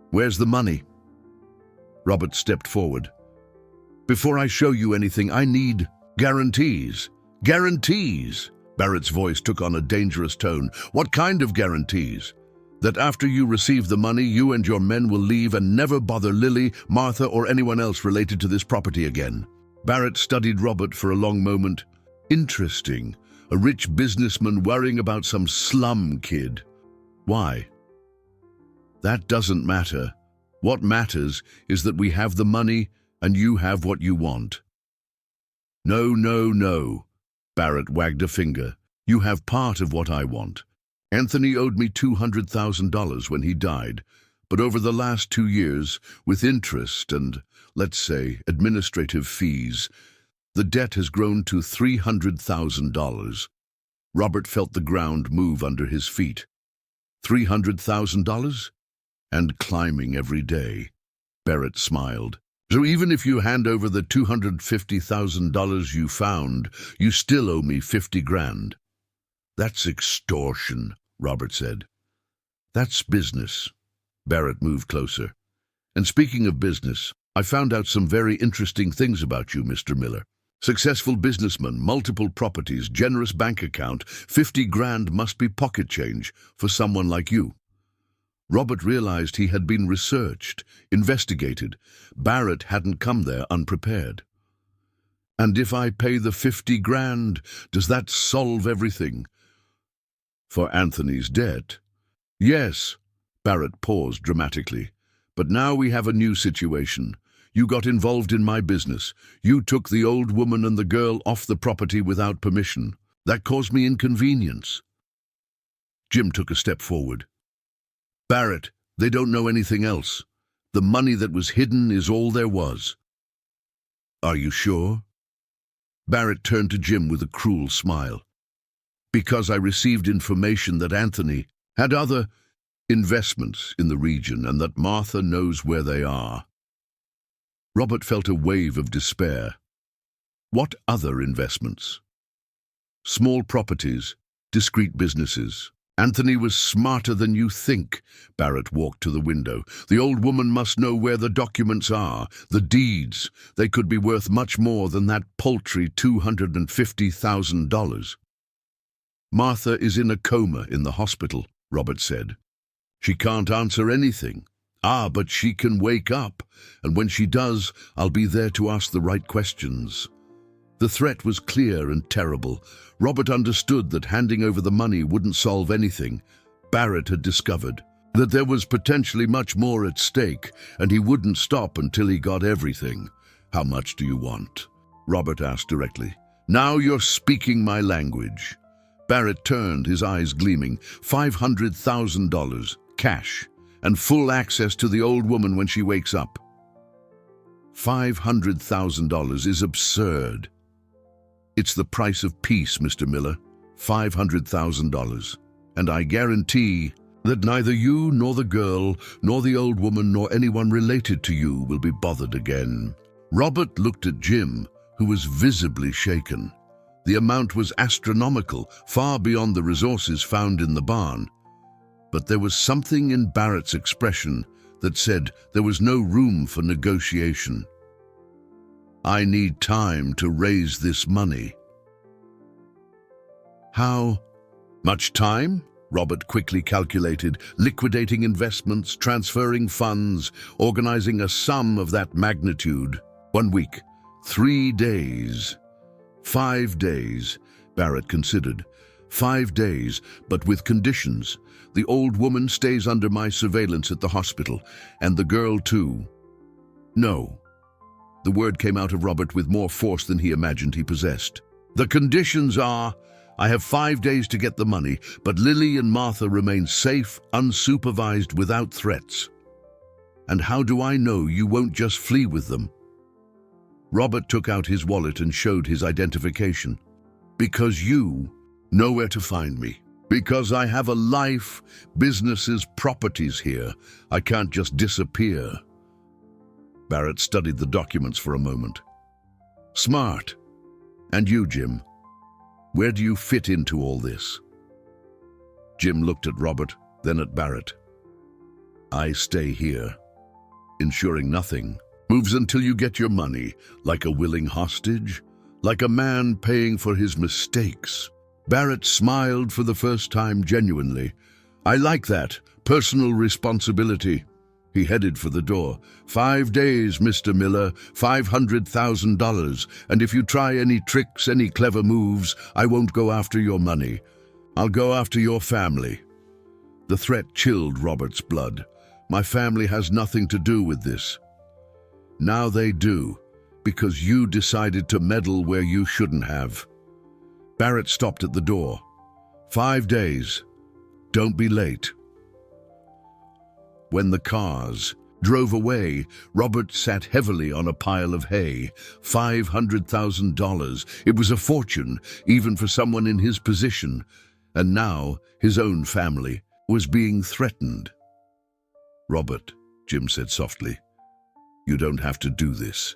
"Where's the money?" Robert stepped forward. "Before I show you anything, I need guarantees." "Guarantees?" Barrett's voice took on a dangerous tone. "What kind of guarantees?" "That after you receive the money, you and your men will leave and never bother Lily, Martha, or anyone else related to this property again." Barrett studied Robert for a long moment. "Interesting. A rich businessman worrying about some slum kid. Why?" "That doesn't matter. What matters is that we have the money and you have what you want." "No, no, no." Barrett wagged a finger. "You have part of what I want. Anthony owed me $200,000 when he died, but over the last 2 years, with interest and, let's say, administrative fees, the debt has grown to $300,000. Robert felt the ground move under his feet. $300,000? And climbing every day. Barrett smiled. "So even if you hand over the $250,000 you found, you still owe me 50 grand. "That's extortion," Robert said. "That's business." Barrett moved closer. "And speaking of business, I found out some very interesting things about you, Mr. Miller. Successful businessman, multiple properties, generous bank account. 50 grand must be pocket change for someone like you." Robert realized he had been researched, investigated. Barrett hadn't come there unprepared. "And if I pay the 50 grand, does that solve everything?" "For Anthony's debt?" "Yes." Barrett paused dramatically. "But now we have a new situation. You got involved in my business. You took the old woman and the girl off the property without permission. That caused me inconvenience." Jim took a step forward. "Barrett, they don't know anything else. The money that was hidden is all there was." "Are you sure?" Barrett turned to Jim with a cruel smile. "Because I received information that Anthony had other investments in the region and that Martha knows where they are." Robert felt a wave of despair. "What other investments?" "Small properties, discreet businesses. Anthony was smarter than you think." Barrett walked to the window. "The old woman must know where the documents are, the deeds. They could be worth much more than that paltry $250,000. "Martha is in a coma in the hospital," Robert said. "She can't answer anything. Ah, but she can wake up, and when she does, I'll be there to ask the right questions. The threat was clear and terrible. Robert understood that handing over the money wouldn't solve anything. Barrett had discovered that there was potentially much more at stake, and he wouldn't stop until he got everything. How much do you want? Robert asked directly. Now you're speaking my language. Barrett turned, his eyes gleaming. $500,000, cash, and full access to the old woman when she wakes up. $500,000 is absurd. It's the price of peace, Mr. Miller. $500,000. And I guarantee that neither you nor the girl, nor the old woman, nor anyone related to you will be bothered again. Robert looked at Jim, who was visibly shaken. The amount was astronomical, far beyond the resources found in the barn. But there was something in Barrett's expression that said there was no room for negotiation. I need time to raise this money. How much time? Robert quickly calculated, liquidating investments, transferring funds, organizing a sum of that magnitude. 1 week, 3 days, 5 days, Barrett considered. 5 days, but with conditions. The old woman stays under my surveillance at the hospital, and the girl too. No. The word came out of Robert with more force than he imagined he possessed. The conditions are, I have 5 days to get the money, but Lily and Martha remain safe, unsupervised, without threats. And how do I know you won't just flee with them? Robert took out his wallet and showed his identification. Because you know where to find me. Because I have a life, businesses, properties here. I can't just disappear. Barrett studied the documents for a moment. Smart. And you, Jim? Where do you fit into all this? Jim looked at Robert, then at Barrett. I stay here, ensuring nothing moves until you get your money, like a willing hostage, like a man paying for his mistakes. Barrett smiled for the first time genuinely. I like that, personal responsibility. He headed for the door. 5 days, Mr. Miller, $500,000, and if you try any tricks, any clever moves, I won't go after your money. I'll go after your family. The threat chilled Robert's blood. My family has nothing to do with this. Now they do, because you decided to meddle where you shouldn't have. Barrett stopped at the door. 5 days. Don't be late. When the cars drove away, Robert sat heavily on a pile of hay. $500,000. It was a fortune, even for someone in his position. And now his own family was being threatened. Robert, Jim said softly, you don't have to do this.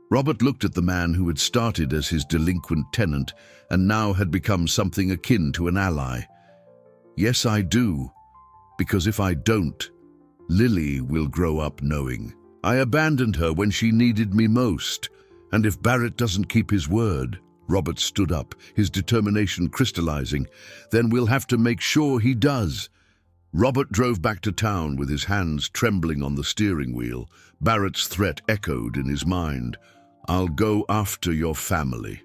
Robert looked at the man who had started as his delinquent tenant and now had become something akin to an ally. Yes, I do. Because if I don't, Lily will grow up knowing. I abandoned her when she needed me most. And if Barrett doesn't keep his word, Robert stood up, his determination crystallizing, then we'll have to make sure he does. Robert drove back to town with his hands trembling on the steering wheel. Barrett's threat echoed in his mind. I'll go after your family.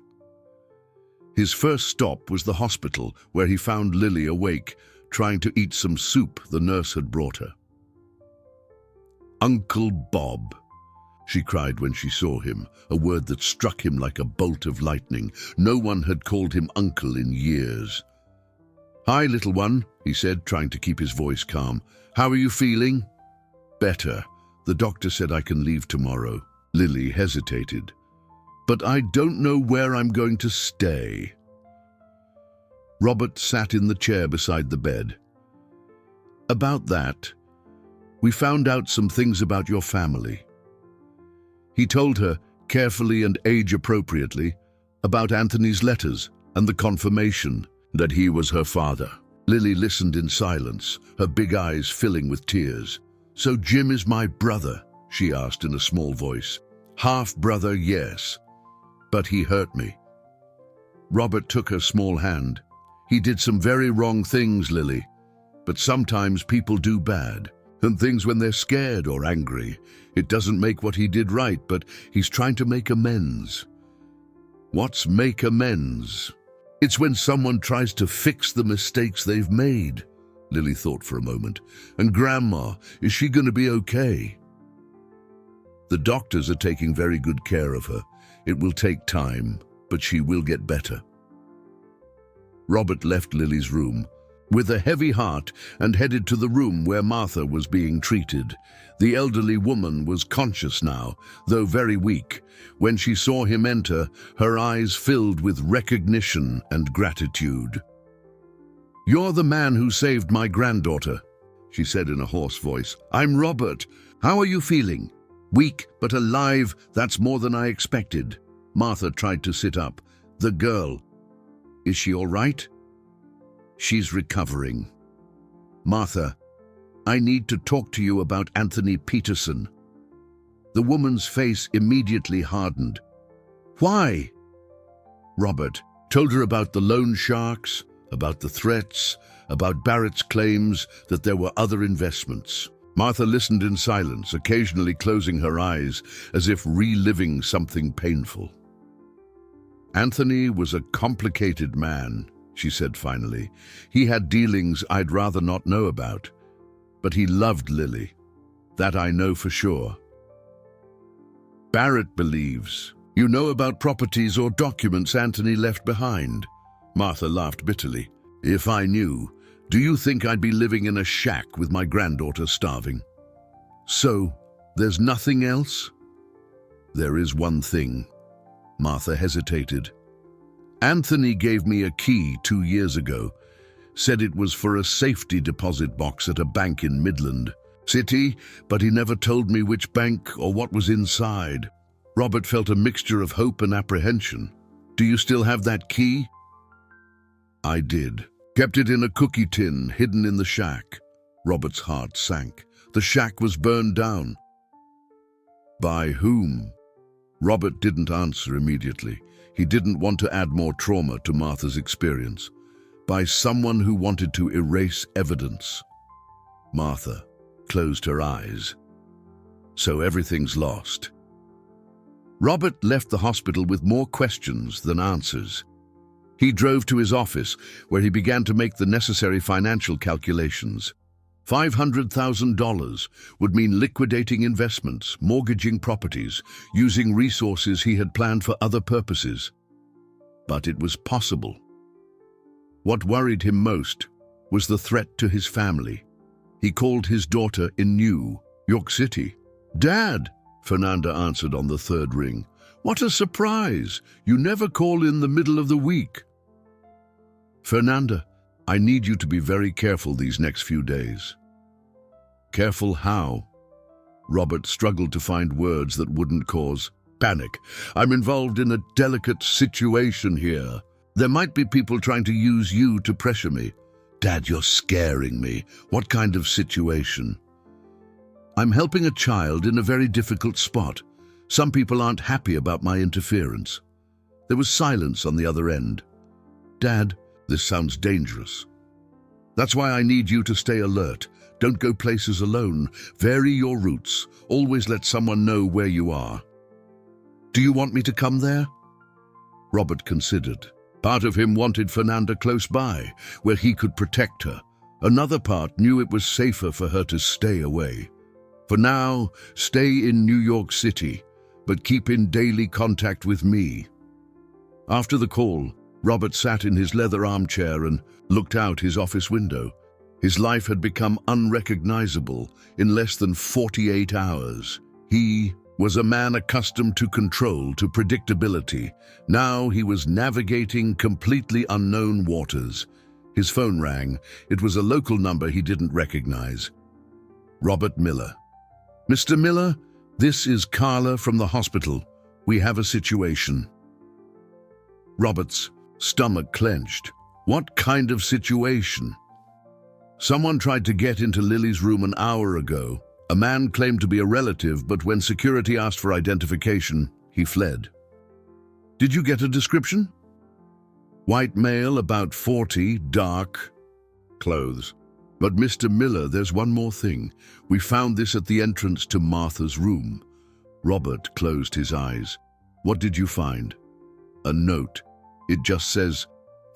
His first stop was the hospital, where he found Lily awake, trying to eat some soup the nurse had brought her. Uncle Bob, she cried when she saw him, a word that struck him like a bolt of lightning. No one had called him uncle in years. Hi, little one, he said, trying to keep his voice calm. How are you feeling? Better. The doctor said I can leave tomorrow. Lily hesitated. But I don't know where I'm going to stay. Robert sat in the chair beside the bed. About that, we found out some things about your family. He told her, carefully and age-appropriately, about Anthony's letters and the confirmation that he was her father. Lily listened in silence, her big eyes filling with tears. So Jim is my brother, she asked in a small voice. Half-brother, yes, but he hurt me. Robert took her small hand. He did some very wrong things, Lily, but sometimes people do bad. And things when they're scared or angry. It doesn't make what he did right, but he's trying to make amends. What's make amends? It's when someone tries to fix the mistakes they've made. Lily thought for a moment. And Grandma, is she going to be okay? The doctors are taking very good care of her. It will take time, but she will get better. Robert left Lily's room with a heavy heart and headed to the room where Martha was being treated. The elderly woman was conscious now, though very weak. When she saw him enter, her eyes filled with recognition and gratitude. "You're the man who saved my granddaughter," she said in a hoarse voice. "I'm Robert. How are you feeling?" "Weak, but alive. That's more than I expected." Martha tried to sit up. "The girl. Is she all right?" "She's recovering." "Martha, I need to talk to you about Anthony Peterson." The woman's face immediately hardened. "Why?" Robert told her about the loan sharks, about the threats, about Barrett's claims that there were other investments. Martha listened in silence, occasionally closing her eyes as if reliving something painful. "Anthony was a complicated man," she said finally. "He had dealings I'd rather not know about. But he loved Lily. That I know for sure." "Barrett believes you know about properties or documents Anthony left behind." Martha laughed bitterly. "If I knew, do you think I'd be living in a shack with my granddaughter starving?" "So, there's nothing else?" "There is one thing." Martha hesitated. "Anthony gave me a key 2 years ago. Said it was for a safety deposit box at a bank in Midland City, but he never told me which bank or what was inside." Robert felt a mixture of hope and apprehension. "Do you still have that key?" "I did. Kept it in a cookie tin, hidden in the shack." Robert's heart sank. "The shack was burned down." "By whom?" Robert didn't answer immediately. He didn't want to add more trauma to Martha's experience. "By someone who wanted to erase evidence." Martha closed her eyes. "So everything's lost." Robert left the hospital with more questions than answers. He drove to his office, where he began to make the necessary financial calculations. $500,000 would mean liquidating investments, mortgaging properties, using resources he had planned for other purposes. But it was possible. What worried him most was the threat to his family. He called his daughter in New York City. "Dad," Fernanda answered on the third ring. "What a surprise! You never call in the middle of the week." "Fernanda, I need you to be very careful these next few days." "Careful how?" Robert struggled to find words that wouldn't cause panic. "I'm involved in a delicate situation here. There might be people trying to use you to pressure me." "Dad, you're scaring me. What kind of situation?" "I'm helping a child in a very difficult spot. Some people aren't happy about my interference." There was silence on the other end. "Dad, this sounds dangerous." "That's why I need you to stay alert. Don't go places alone. Vary your routes. Always let someone know where you are." "Do you want me to come there?" Robert considered. Part of him wanted Fernanda close by, where he could protect her. Another part knew it was safer for her to stay away. "For now, stay in New York City, but keep in daily contact with me." After the call, Robert sat in his leather armchair and looked out his office window. His life had become unrecognizable in less than 48 hours. He was a man accustomed to control, to predictability. Now he was navigating completely unknown waters. His phone rang. It was a local number he didn't recognize. Robert Miller. "Mr. Miller, this is Carla from the hospital. We have a situation." Robert's stomach clenched. What kind of situation? "Someone tried to get into Lily's room an hour ago. A man claimed to be a relative, but when security asked for identification, he fled." "Did you get a description?" "White male, about 40, dark clothes." But Mr. Miller, there's one more thing. We found this at the entrance to Martha's room. Robert closed his eyes. What did you find? A note. It just says,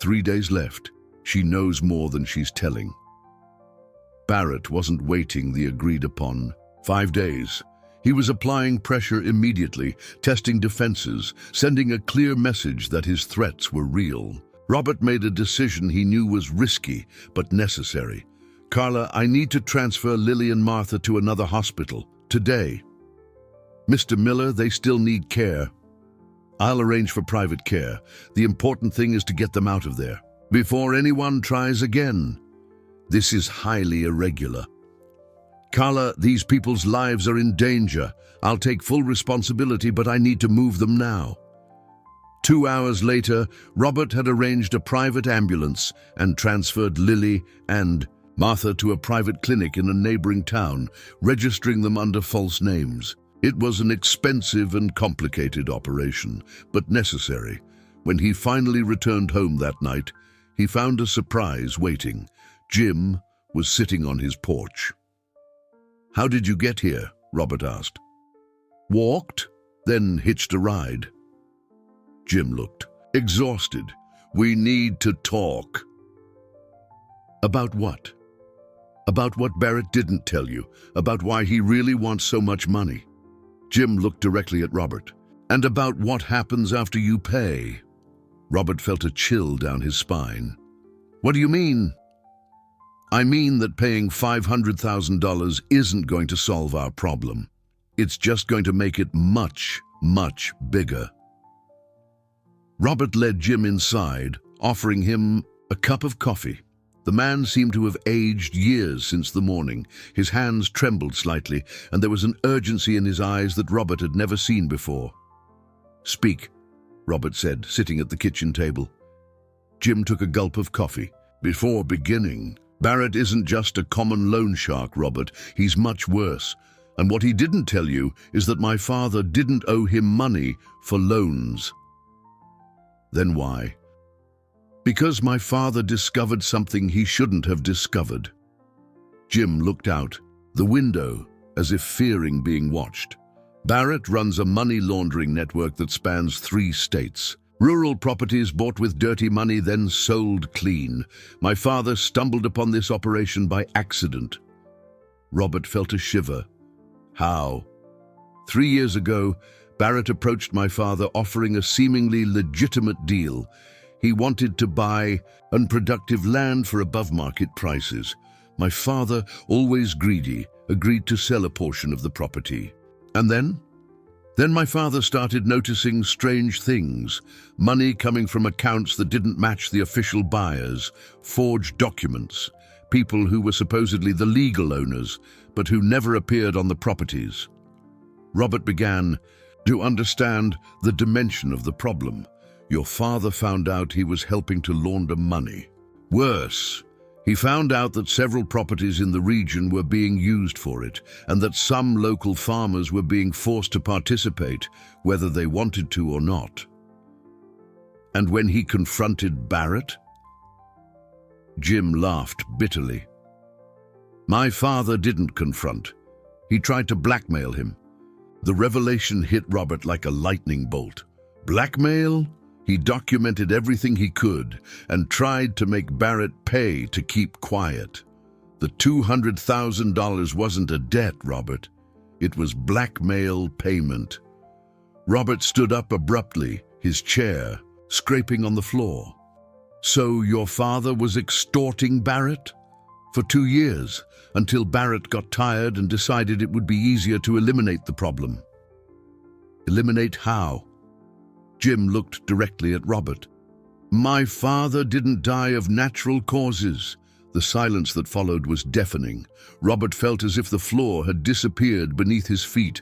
3 days left. She knows more than she's telling. Barrett wasn't waiting the agreed upon 5 days. He was applying pressure immediately, testing defenses, sending a clear message that his threats were real. Robert made a decision he knew was risky, but necessary. Carla, I need to transfer Lily and Martha to another hospital, today. Mr. Miller, they still need care. I'll arrange for private care. The important thing is to get them out of there, before anyone tries again. This is highly irregular. Carla, these people's lives are in danger. I'll take full responsibility, but I need to move them now. 2 hours later, Robert had arranged a private ambulance and transferred Lily and Martha to a private clinic in a neighboring town, registering them under false names. It was an expensive and complicated operation, but necessary. When he finally returned home that night, he found a surprise waiting. Jim was sitting on his porch. How did you get here? Robert asked. Walked, then hitched a ride. Jim looked exhausted. We need to talk. About what? About what Barrett didn't tell you, about why he really wants so much money. Jim looked directly at Robert. And about what happens after you pay. Robert felt a chill down his spine. What do you mean? I mean that paying $500,000 isn't going to solve our problem. It's just going to make it much, much bigger. Robert led Jim inside, offering him a cup of coffee. The man seemed to have aged years since the morning. His hands trembled slightly, and there was an urgency in his eyes that Robert had never seen before. Speak, Robert said, sitting at the kitchen table. Jim took a gulp of coffee. Before beginning, Barrett isn't just a common loan shark, Robert. He's much worse. And what he didn't tell you is that my father didn't owe him money for loans. Then why? Because my father discovered something he shouldn't have discovered. Jim looked out the window as if fearing being watched. Barrett runs a money laundering network that spans 3 states. Rural properties bought with dirty money, then sold clean. My father stumbled upon this operation by accident. Robert felt a shiver. How? 3 years ago, Barrett approached my father offering a seemingly legitimate deal. He wanted to buy unproductive land for above-market prices. My father, always greedy, agreed to sell a portion of the property. And then? Then my father started noticing strange things. Money coming from accounts that didn't match the official buyers, forged documents, people who were supposedly the legal owners, but who never appeared on the properties. Robert began to understand the dimension of the problem. Your father found out he was helping to launder money. Worse, he found out that several properties in the region were being used for it, and that some local farmers were being forced to participate, whether they wanted to or not. And when he confronted Barrett? Jim laughed bitterly. My father didn't confront. He tried to blackmail him. The revelation hit Robert like a lightning bolt. Blackmail? He documented everything he could and tried to make Barrett pay to keep quiet. The $200,000 wasn't a debt, Robert. It was blackmail payment. Robert stood up abruptly, his chair scraping on the floor. So your father was extorting Barrett? For 2 years, until Barrett got tired and decided it would be easier to eliminate the problem. Eliminate how? Jim looked directly at Robert. My father didn't die of natural causes. The silence that followed was deafening. Robert felt as if the floor had disappeared beneath his feet.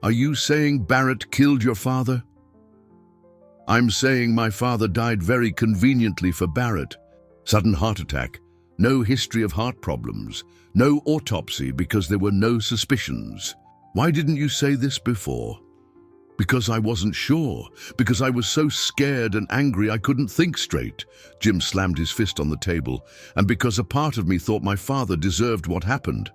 Are you saying Barrett killed your father? I'm saying my father died very conveniently for Barrett. Sudden heart attack. No history of heart problems. No autopsy because there were no suspicions. Why didn't you say this before? Because I wasn't sure. Because I was so scared and angry I couldn't think straight. Jim slammed his fist on the table. And because a part of me thought my father deserved what happened.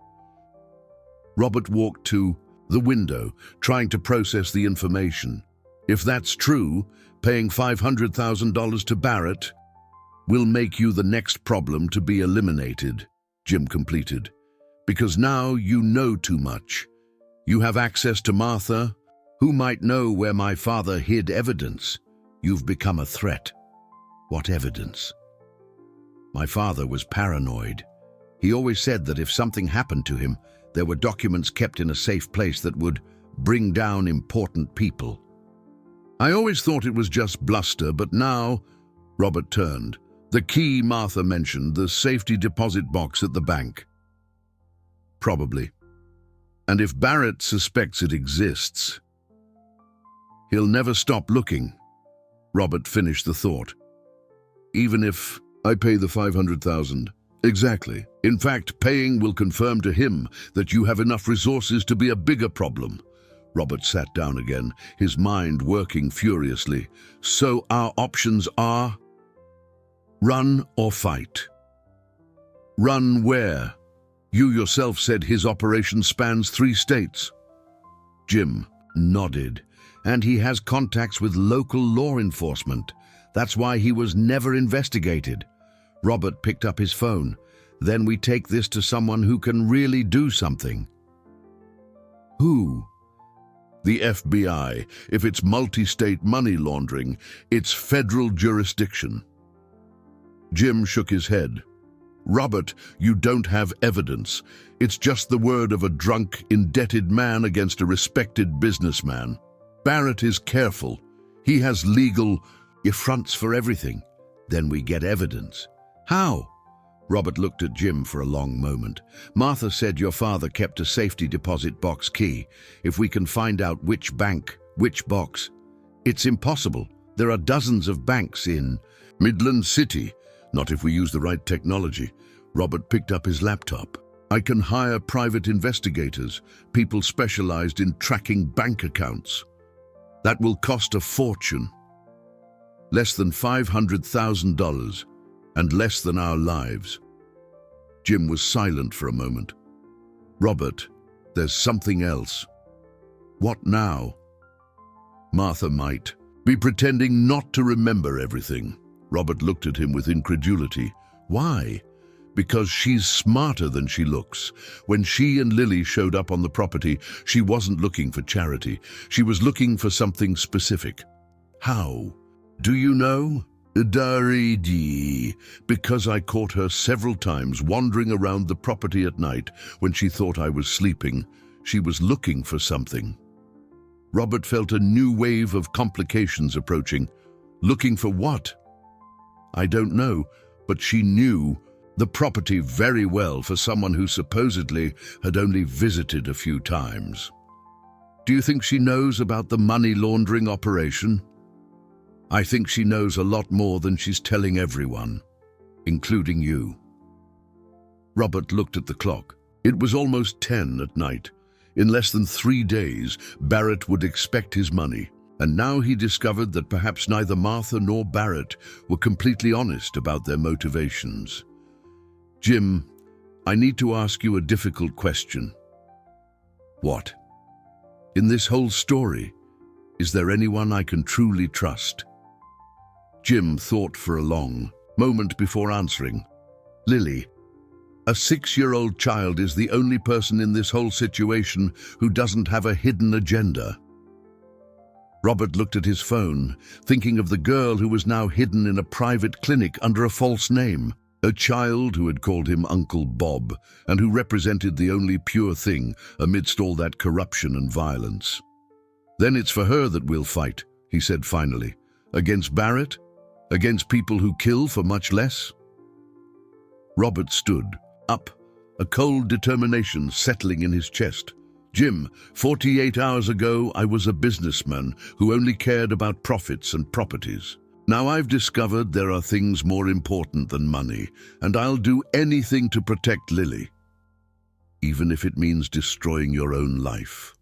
Robert walked to the window, trying to process the information. If that's true, paying $500,000 to Barrett will make you the next problem to be eliminated, Jim completed. Because now you know too much. You have access to Martha, who might know where my father hid evidence. You've become a threat. What evidence? My father was paranoid. He always said that if something happened to him, there were documents kept in a safe place that would bring down important people. I always thought it was just bluster, but now, Robert turned. The key Martha mentioned, the safety deposit box at the bank. Probably. And if Barrett suspects it exists, he'll never stop looking. Robert finished the thought. Even if I pay the $500,000. Exactly. In fact, paying will confirm to him that you have enough resources to be a bigger problem. Robert sat down again, his mind working furiously. So our options are run or fight. Run where? You yourself said his operation spans 3 states. Jim nodded. And he has contacts with local law enforcement. That's why he was never investigated. Robert picked up his phone. Then we take this to someone who can really do something. Who? The FBI. If it's multi-state money laundering, it's federal jurisdiction. Jim shook his head. Robert, you don't have evidence. It's just the word of a drunk, indebted man against a respected businessman. Barrett is careful. He has legal fronts for everything. Then we get evidence. How? Robert looked at Jim for a long moment. Martha said your father kept a safety deposit box key. If we can find out which bank, which box. It's impossible. There are dozens of banks in Midland City. Not if we use the right technology. Robert picked up his laptop. I can hire private investigators, people specialized in tracking bank accounts. That will cost a fortune. Less than $500,000 and less than our lives. Jim was silent for a moment. Robert, there's something else. What now? Martha might be pretending not to remember everything. Robert looked at him with incredulity. Why? Because she's smarter than she looks. When she and Lily showed up on the property, she wasn't looking for charity. She was looking for something specific. How? Do you know? Because I caught her several times wandering around the property at night when she thought I was sleeping. She was looking for something. Robert felt a new wave of complications approaching. Looking for what? I don't know, but she knew the property very well for someone who supposedly had only visited a few times. Do you think she knows about the money laundering operation? I think she knows a lot more than she's telling everyone, including you. Robert looked at the clock. It was almost 10 at night. In less than 3 days, Barrett would expect his money. And now he discovered that perhaps neither Martha nor Barrett were completely honest about their motivations. Jim, I need to ask you a difficult question. What? In this whole story, is there anyone I can truly trust? Jim thought for a long moment before answering. Lily. A 6-year-old child is the only person in this whole situation who doesn't have a hidden agenda. Robert looked at his phone, thinking of the girl who was now hidden in a private clinic under a false name. A child who had called him Uncle Bob and who represented the only pure thing amidst all that corruption and violence. Then it's for her that we'll fight, he said finally. Against Barrett? Against people who kill for much less? Robert stood up, a cold determination settling in his chest. Jim, 48 hours ago, I was a businessman who only cared about profits and properties. Now I've discovered there are things more important than money, and I'll do anything to protect Lily, even if it means destroying your own life.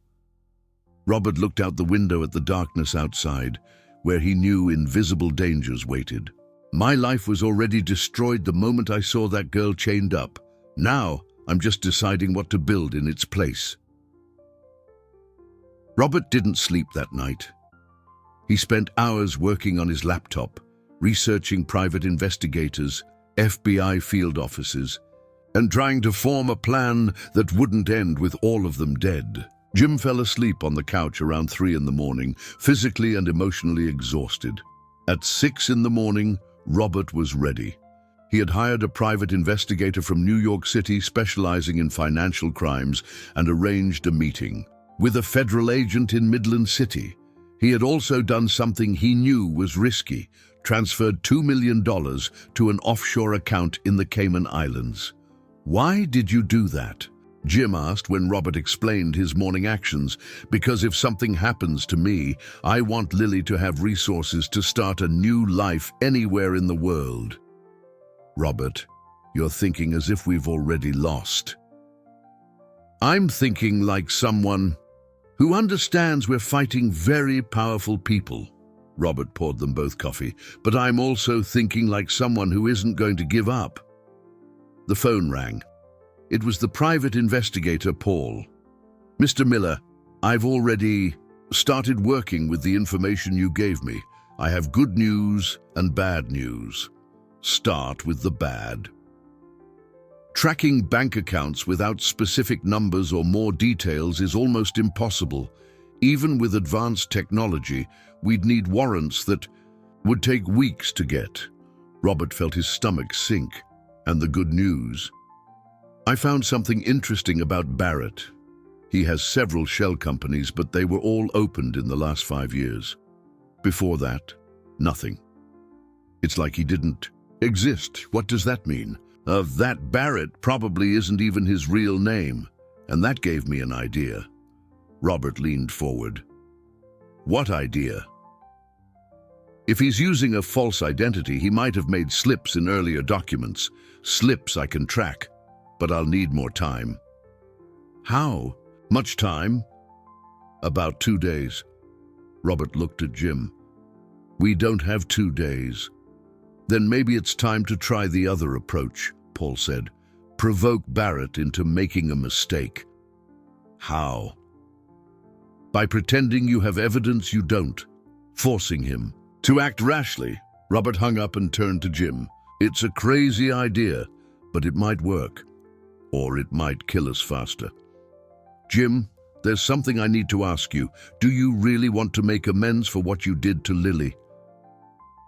Robert looked out the window at the darkness outside, where he knew invisible dangers waited. My life was already destroyed the moment I saw that girl chained up. Now, I'm just deciding what to build in its place. Robert didn't sleep that night. He spent hours working on his laptop, researching private investigators, FBI field offices, and trying to form a plan that wouldn't end with all of them dead. Jim fell asleep on the couch around 3 in the morning, physically and emotionally exhausted. At 6 in the morning, Robert was ready. He had hired a private investigator from New York City specializing in financial crimes and arranged a meeting with a federal agent in Midland City. He had also done something he knew was risky, transferred $2 million to an offshore account in the Cayman Islands. "Why did you do that?" Jim asked when Robert explained his morning actions. "Because if something happens to me, I want Lily to have resources to start a new life anywhere in the world." "Robert, you're thinking as if we've already lost." "I'm thinking like someone who understands we're fighting very powerful people." Robert poured them both coffee. "But I'm also thinking like someone who isn't going to give up." The phone rang. It was the private investigator, Paul. "Mr. Miller, I've already started working with the information you gave me. I have good news and bad news." "Start with the bad." "Tracking bank accounts without specific numbers or more details is almost impossible. Even with advanced technology, we'd need warrants that would take weeks to get." Robert felt his stomach sink. "And the good news? I found something interesting about Barrett. He has several shell companies, but they were all opened in the last 5 years. Before that, nothing. It's like he didn't exist." "What does that mean?" That Barrett probably isn't even his real name, and that gave me an idea." Robert leaned forward. "What idea?" "If he's using a false identity, he might have made slips in earlier documents. Slips I can track, but I'll need more time." "How much time?" "About 2 days." Robert looked at Jim. "We don't have 2 days." "Then maybe it's time to try the other approach," Paul said. "Provoke Barrett into making a mistake." "How?" "By pretending you have evidence you don't. Forcing him to act rashly." Robert hung up and turned to Jim. "It's a crazy idea, but it might work. Or it might kill us faster." "Jim, there's something I need to ask you. Do you really want to make amends for what you did to Lily?"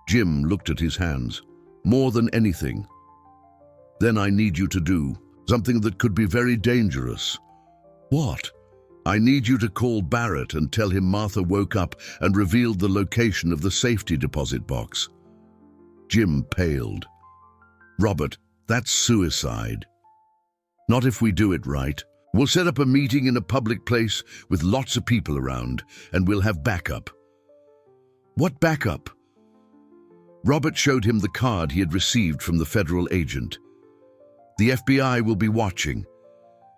Jim looked at his hands. "More than anything. Then I need you to do something that could be very dangerous." "What?" "I need you to call Barrett and tell him Martha woke up and revealed the location of the safety deposit box." Jim paled. "Robert, that's suicide." "Not if we do it right. We'll set up a meeting in a public place with lots of people around, and we'll have backup." "What backup?" Robert showed him the card he had received from the federal agent. "The FBI will be watching.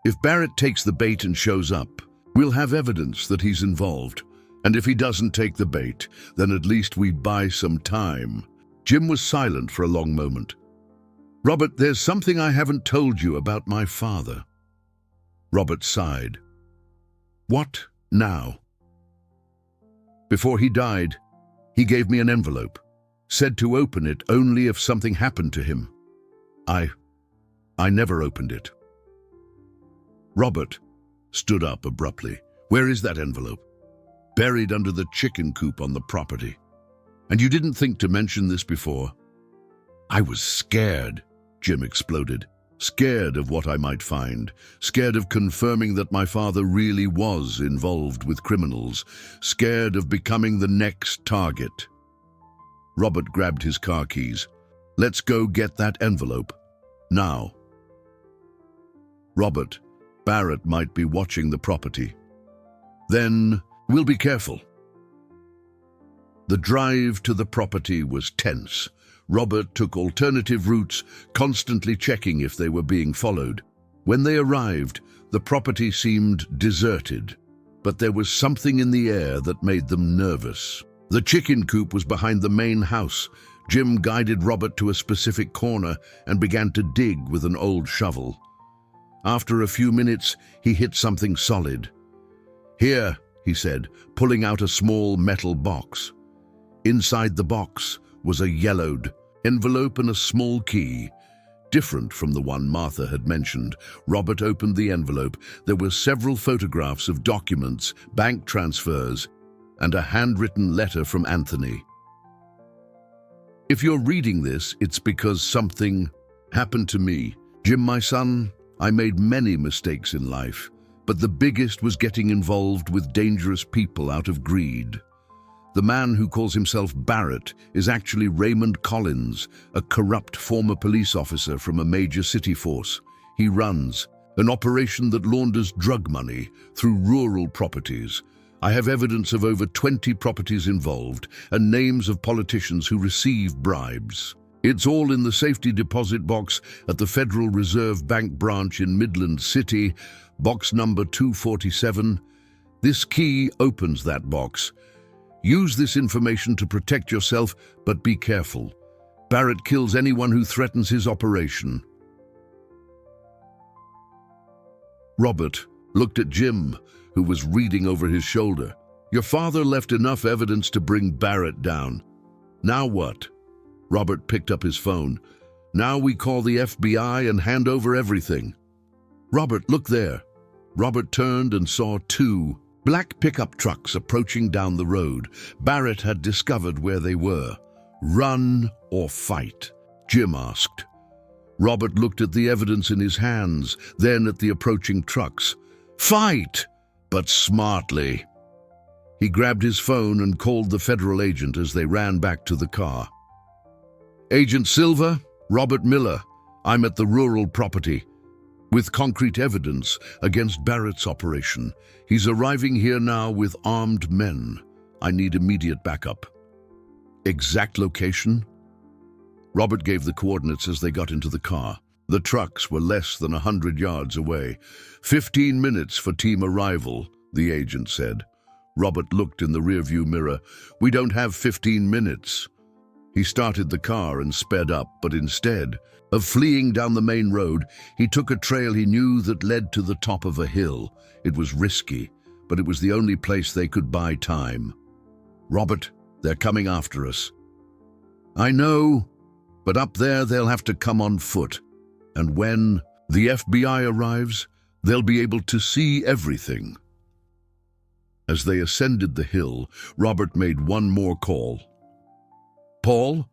If Barrett takes the bait and shows up, we'll have evidence that he's involved. And if he doesn't take the bait, then at least we buy some time." Jim was silent for a long moment. "Robert, there's something I haven't told you about my father." Robert sighed. "What now?" "Before he died, he gave me an envelope. Said to open it only if something happened to him. I never opened it." Robert stood up abruptly. "Where is that envelope?" "Buried under the chicken coop on the property." "And you didn't think to mention this before?" "I was scared," Jim exploded. "Scared of what I might find. Scared of confirming that my father really was involved with criminals. Scared of becoming the next target." Robert grabbed his car keys. "Let's go get that envelope. Now." "Robert, Barrett might be watching the property." "Then we'll be careful." The drive to the property was tense. Robert took alternative routes, constantly checking if they were being followed. When they arrived, the property seemed deserted, but there was something in the air that made them nervous. The chicken coop was behind the main house. Jim guided Robert to a specific corner and began to dig with an old shovel. After a few minutes, he hit something solid. "Here," he said, pulling out a small metal box. Inside the box was a yellowed envelope and a small key, different from the one Martha had mentioned. Robert opened the envelope. There were several photographs of documents, bank transfers, and a handwritten letter from Anthony. "If you're reading this, it's because something happened to me. Jim, my son, I made many mistakes in life, but the biggest was getting involved with dangerous people out of greed. The man who calls himself Barrett is actually Raymond Collins, a corrupt former police officer from a major city force. He runs an operation that launders drug money through rural properties. I have evidence of over 20 properties involved and names of politicians who receive bribes. It's all in the safety deposit box at the Federal Reserve Bank branch in Midland City, box number 247. This key opens that box. Use this information to protect yourself, but be careful. Barrett kills anyone who threatens his operation." Robert looked at Jim, who was reading over his shoulder. "Your father left enough evidence to bring Barrett down. Now what?" Robert picked up his phone. "Now we call the FBI and hand over everything." "Robert, look there." Robert turned and saw two black pickup trucks approaching down the road. Barrett had discovered where they were. "Run or fight?" Jim asked. Robert looked at the evidence in his hands, then at the approaching trucks. "Fight, but smartly." He grabbed his phone and called the federal agent as they ran back to the car. "Agent Silver, Robert Miller. I'm at the rural property with concrete evidence against Barrett's operation. He's arriving here now with armed men. I need immediate backup." "Exact location?" Robert gave the coordinates as they got into the car. The trucks were less than 100 yards away. 15 minutes for team arrival, the agent said. Robert looked in the rearview mirror. "We don't have 15 minutes. He started the car and sped up, but instead of fleeing down the main road, he took a trail he knew that led to the top of a hill. It was risky, but it was the only place they could buy time. "Robert, they're coming after us." "I know, but up there they'll have to come on foot. And when the FBI arrives, they'll be able to see everything." As they ascended the hill, Robert made one more call. "Paul,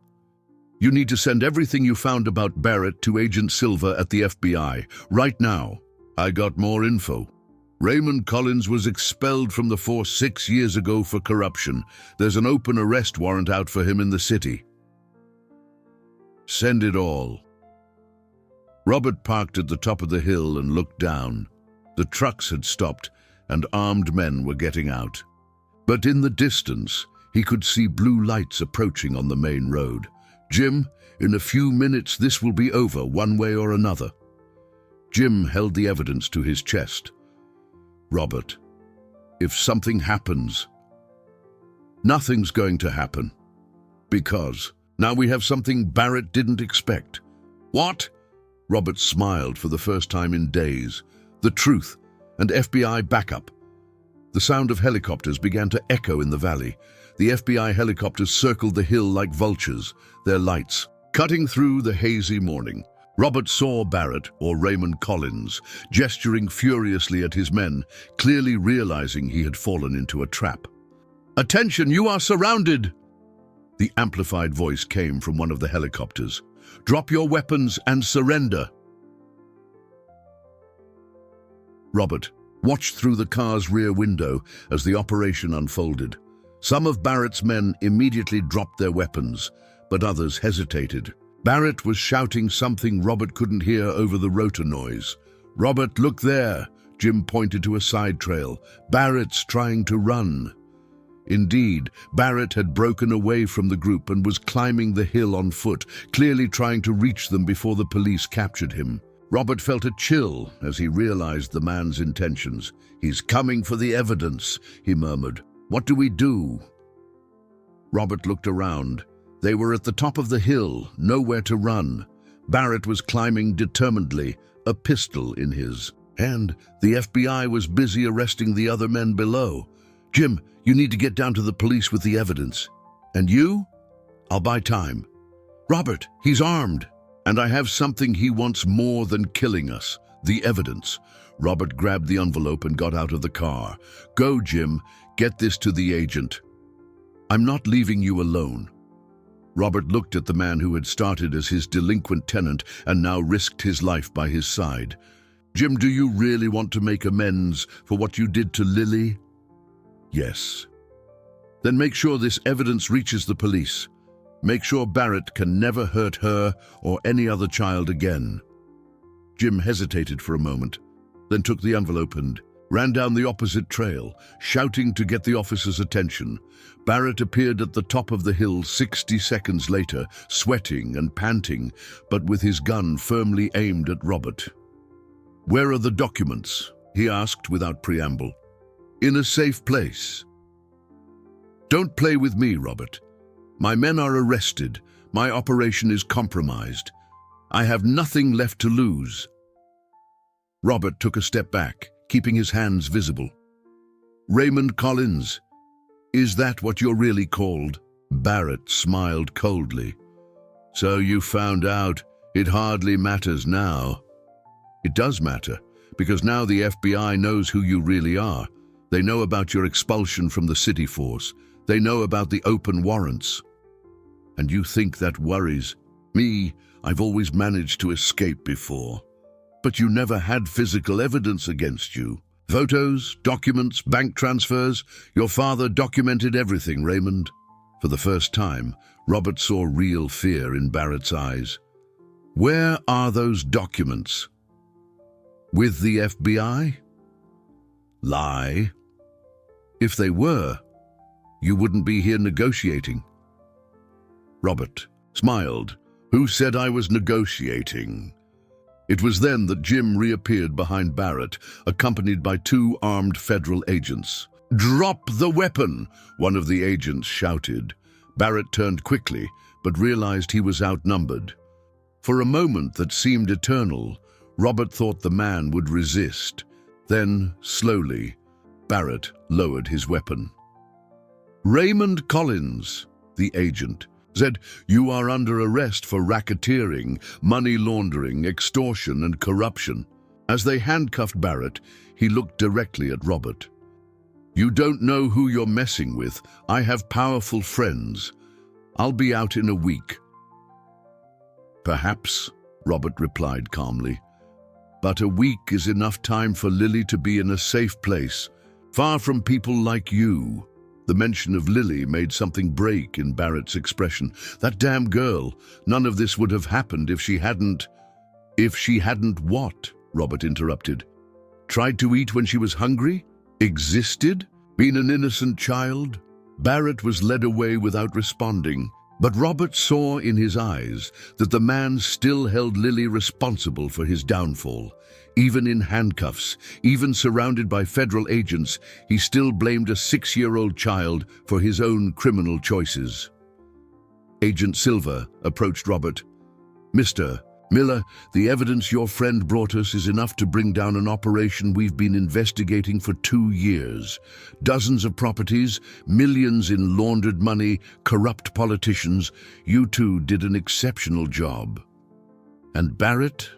you need to send everything you found about Barrett to Agent Silver at the FBI, right now." "I got more info. Raymond Collins was expelled from the force 6 years ago for corruption. There's an open arrest warrant out for him in the city." "Send it all." Robert parked at the top of the hill and looked down. The trucks had stopped, and armed men were getting out. But in the distance, he could see blue lights approaching on the main road. "Jim, in a few minutes this will be over, one way or another." Jim held the evidence to his chest. "Robert, if something happens..." "Nothing's going to happen. Because now we have something Barrett didn't expect." "What?" Robert smiled for the first time in days. "The truth and FBI backup." The sound of helicopters began to echo in the valley. The FBI helicopters circled the hill like vultures, their lights cutting through the hazy morning. Robert saw Barrett, or Raymond Collins, gesturing furiously at his men, clearly realizing he had fallen into a trap. "Attention, you are surrounded!" The amplified voice came from one of the helicopters. "Drop your weapons and surrender." Robert watched through the car's rear window as the operation unfolded. Some of Barrett's men immediately dropped their weapons, but others hesitated. Barrett was shouting something Robert couldn't hear over the rotor noise. "Robert, look there!" Jim pointed to a side trail. "Barrett's trying to run." Indeed, Barrett had broken away from the group and was climbing the hill on foot, clearly trying to reach them before the police captured him. Robert felt a chill as he realized the man's intentions. "He's coming for the evidence," he murmured. "What do we do?" Robert looked around. They were at the top of the hill, nowhere to run. Barrett was climbing determinedly, a pistol in his hand. The FBI was busy arresting the other men below. "Jim, you need to get down to the police with the evidence." "And you?" "I'll buy time." "Robert, he's armed. And I have something he wants more than killing us, the evidence." Robert grabbed the envelope and got out of the car. "Go, Jim, get this to the agent. I'm not leaving you alone." Robert looked at the man who had started as his delinquent tenant and now risked his life by his side. "Jim, do you really want to make amends for what you did to Lily?" "Yes." "Then make sure this evidence reaches the police. Make sure Barrett can never hurt her or any other child again." Jim hesitated for a moment, then took the envelope and ran down the opposite trail, shouting to get the officer's attention. Barrett appeared at the top of the hill 60 seconds later, sweating and panting, but with his gun firmly aimed at Robert. "Where are the documents?" he asked without preamble. "In a safe place." "Don't play with me, Robert. My men are arrested. My operation is compromised. I have nothing left to lose." Robert took a step back, keeping his hands visible. "Raymond Collins, is that what you're really called?" Barrett smiled coldly. "So you found out. It hardly matters now." "It does matter, because now the FBI knows who you really are. They know about your expulsion from the city force. They know about the open warrants. And you think that worries me? I've always managed to escape before. But you never had physical evidence against you. Photos, documents, bank transfers. Your father documented everything, Raymond." For the first time, Robert saw real fear in Barrett's eyes. "Where are those documents?" "With the FBI?" "Lie. If they were, you wouldn't be here negotiating." Robert smiled. "Who said I was negotiating?" It was then that Jim reappeared behind Barrett, accompanied by 2 armed federal agents. "Drop the weapon!" one of the agents shouted. Barrett turned quickly, but realized he was outnumbered. For a moment that seemed eternal, Robert thought the man would resist. Then, slowly, Barrett lowered his weapon. "Raymond Collins," the agent said, "you are under arrest for racketeering, money laundering, extortion, and corruption." As they handcuffed Barrett, he looked directly at Robert. "You don't know who you're messing with. I have powerful friends. I'll be out in a week." "Perhaps," Robert replied calmly. "But a week is enough time for Lily to be in a safe place, far from people like you." The mention of Lily made something break in Barrett's expression. "That damn girl. None of this would have happened if she hadn't—" "If she hadn't what?" Robert interrupted. "Tried to eat when she was hungry? Existed? Been an innocent child?" Barrett was led away without responding, but Robert saw in his eyes that the man still held Lily responsible for his downfall. Even in handcuffs, even surrounded by federal agents, he still blamed a 6-year-old child for his own criminal choices. Agent Silver approached Robert. "Mr. Miller, the evidence your friend brought us is enough to bring down an operation we've been investigating for 2 years. Dozens of properties, millions in laundered money, corrupt politicians. You two did an exceptional job. And Barrett,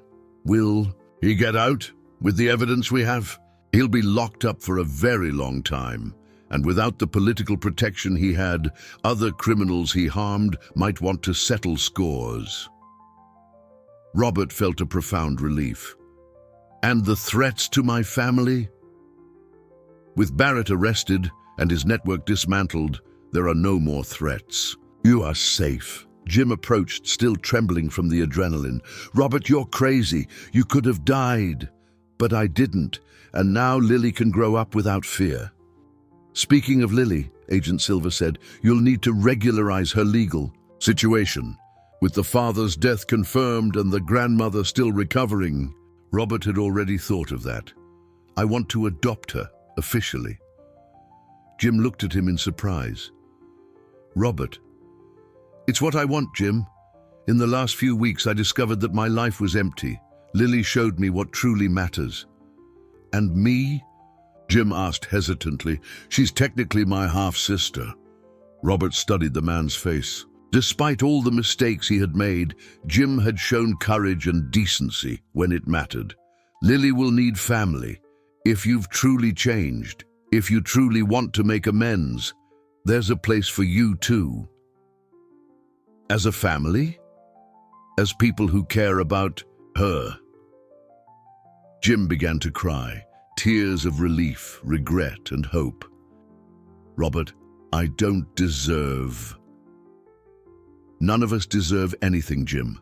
will he get out with the evidence we have? He'll be locked up for a very long time. And without the political protection he had, other criminals he harmed might want to settle scores." Robert felt a profound relief. "And the threats to my family?" "With Barrett arrested and his network dismantled, there are no more threats. You are safe." Jim approached, still trembling from the adrenaline. "Robert, you're crazy. You could have died." "But I didn't, and now Lily can grow up without fear." "Speaking of Lily," Agent Silver said, "you'll need to regularize her legal situation. With the father's death confirmed and the grandmother still recovering, Robert had already thought of that. I want to adopt her, officially. Jim looked at him in surprise. Robert, it's what I want, Jim. In the last few weeks, I discovered that my life was empty. Lily showed me what truly matters. And me? Jim asked hesitantly. She's technically my half-sister. Robert studied the man's face. Despite all the mistakes he had made, Jim had shown courage and decency when it mattered. Lily will need family. If you've truly changed, if you truly want to make amends, there's a place for you too. As a family? As people who care about her? Jim began to cry, tears of relief, regret, and hope. Robert, I don't deserve... None of us deserve anything, Jim.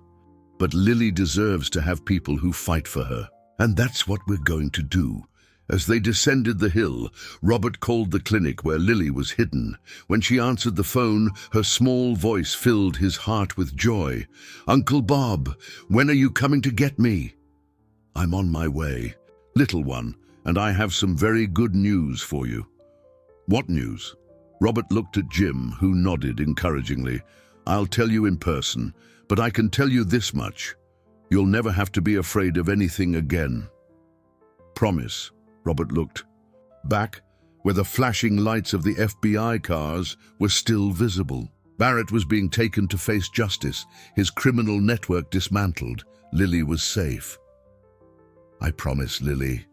But Lily deserves to have people who fight for her. And that's what we're going to do. As they descended the hill, Robert called the clinic where Lily was hidden. When she answered the phone, her small voice filled his heart with joy. "Uncle Bob, when are you coming to get me?" "I'm on my way, little one, and I have some very good news for you." "What news?" Robert looked at Jim, who nodded encouragingly. "I'll tell you in person, but I can tell you this much. You'll never have to be afraid of anything again." "Promise." Robert looked back, where the flashing lights of the FBI cars were still visible. Barrett was being taken to face justice, his criminal network dismantled. Lily was safe. "I promise, Lily.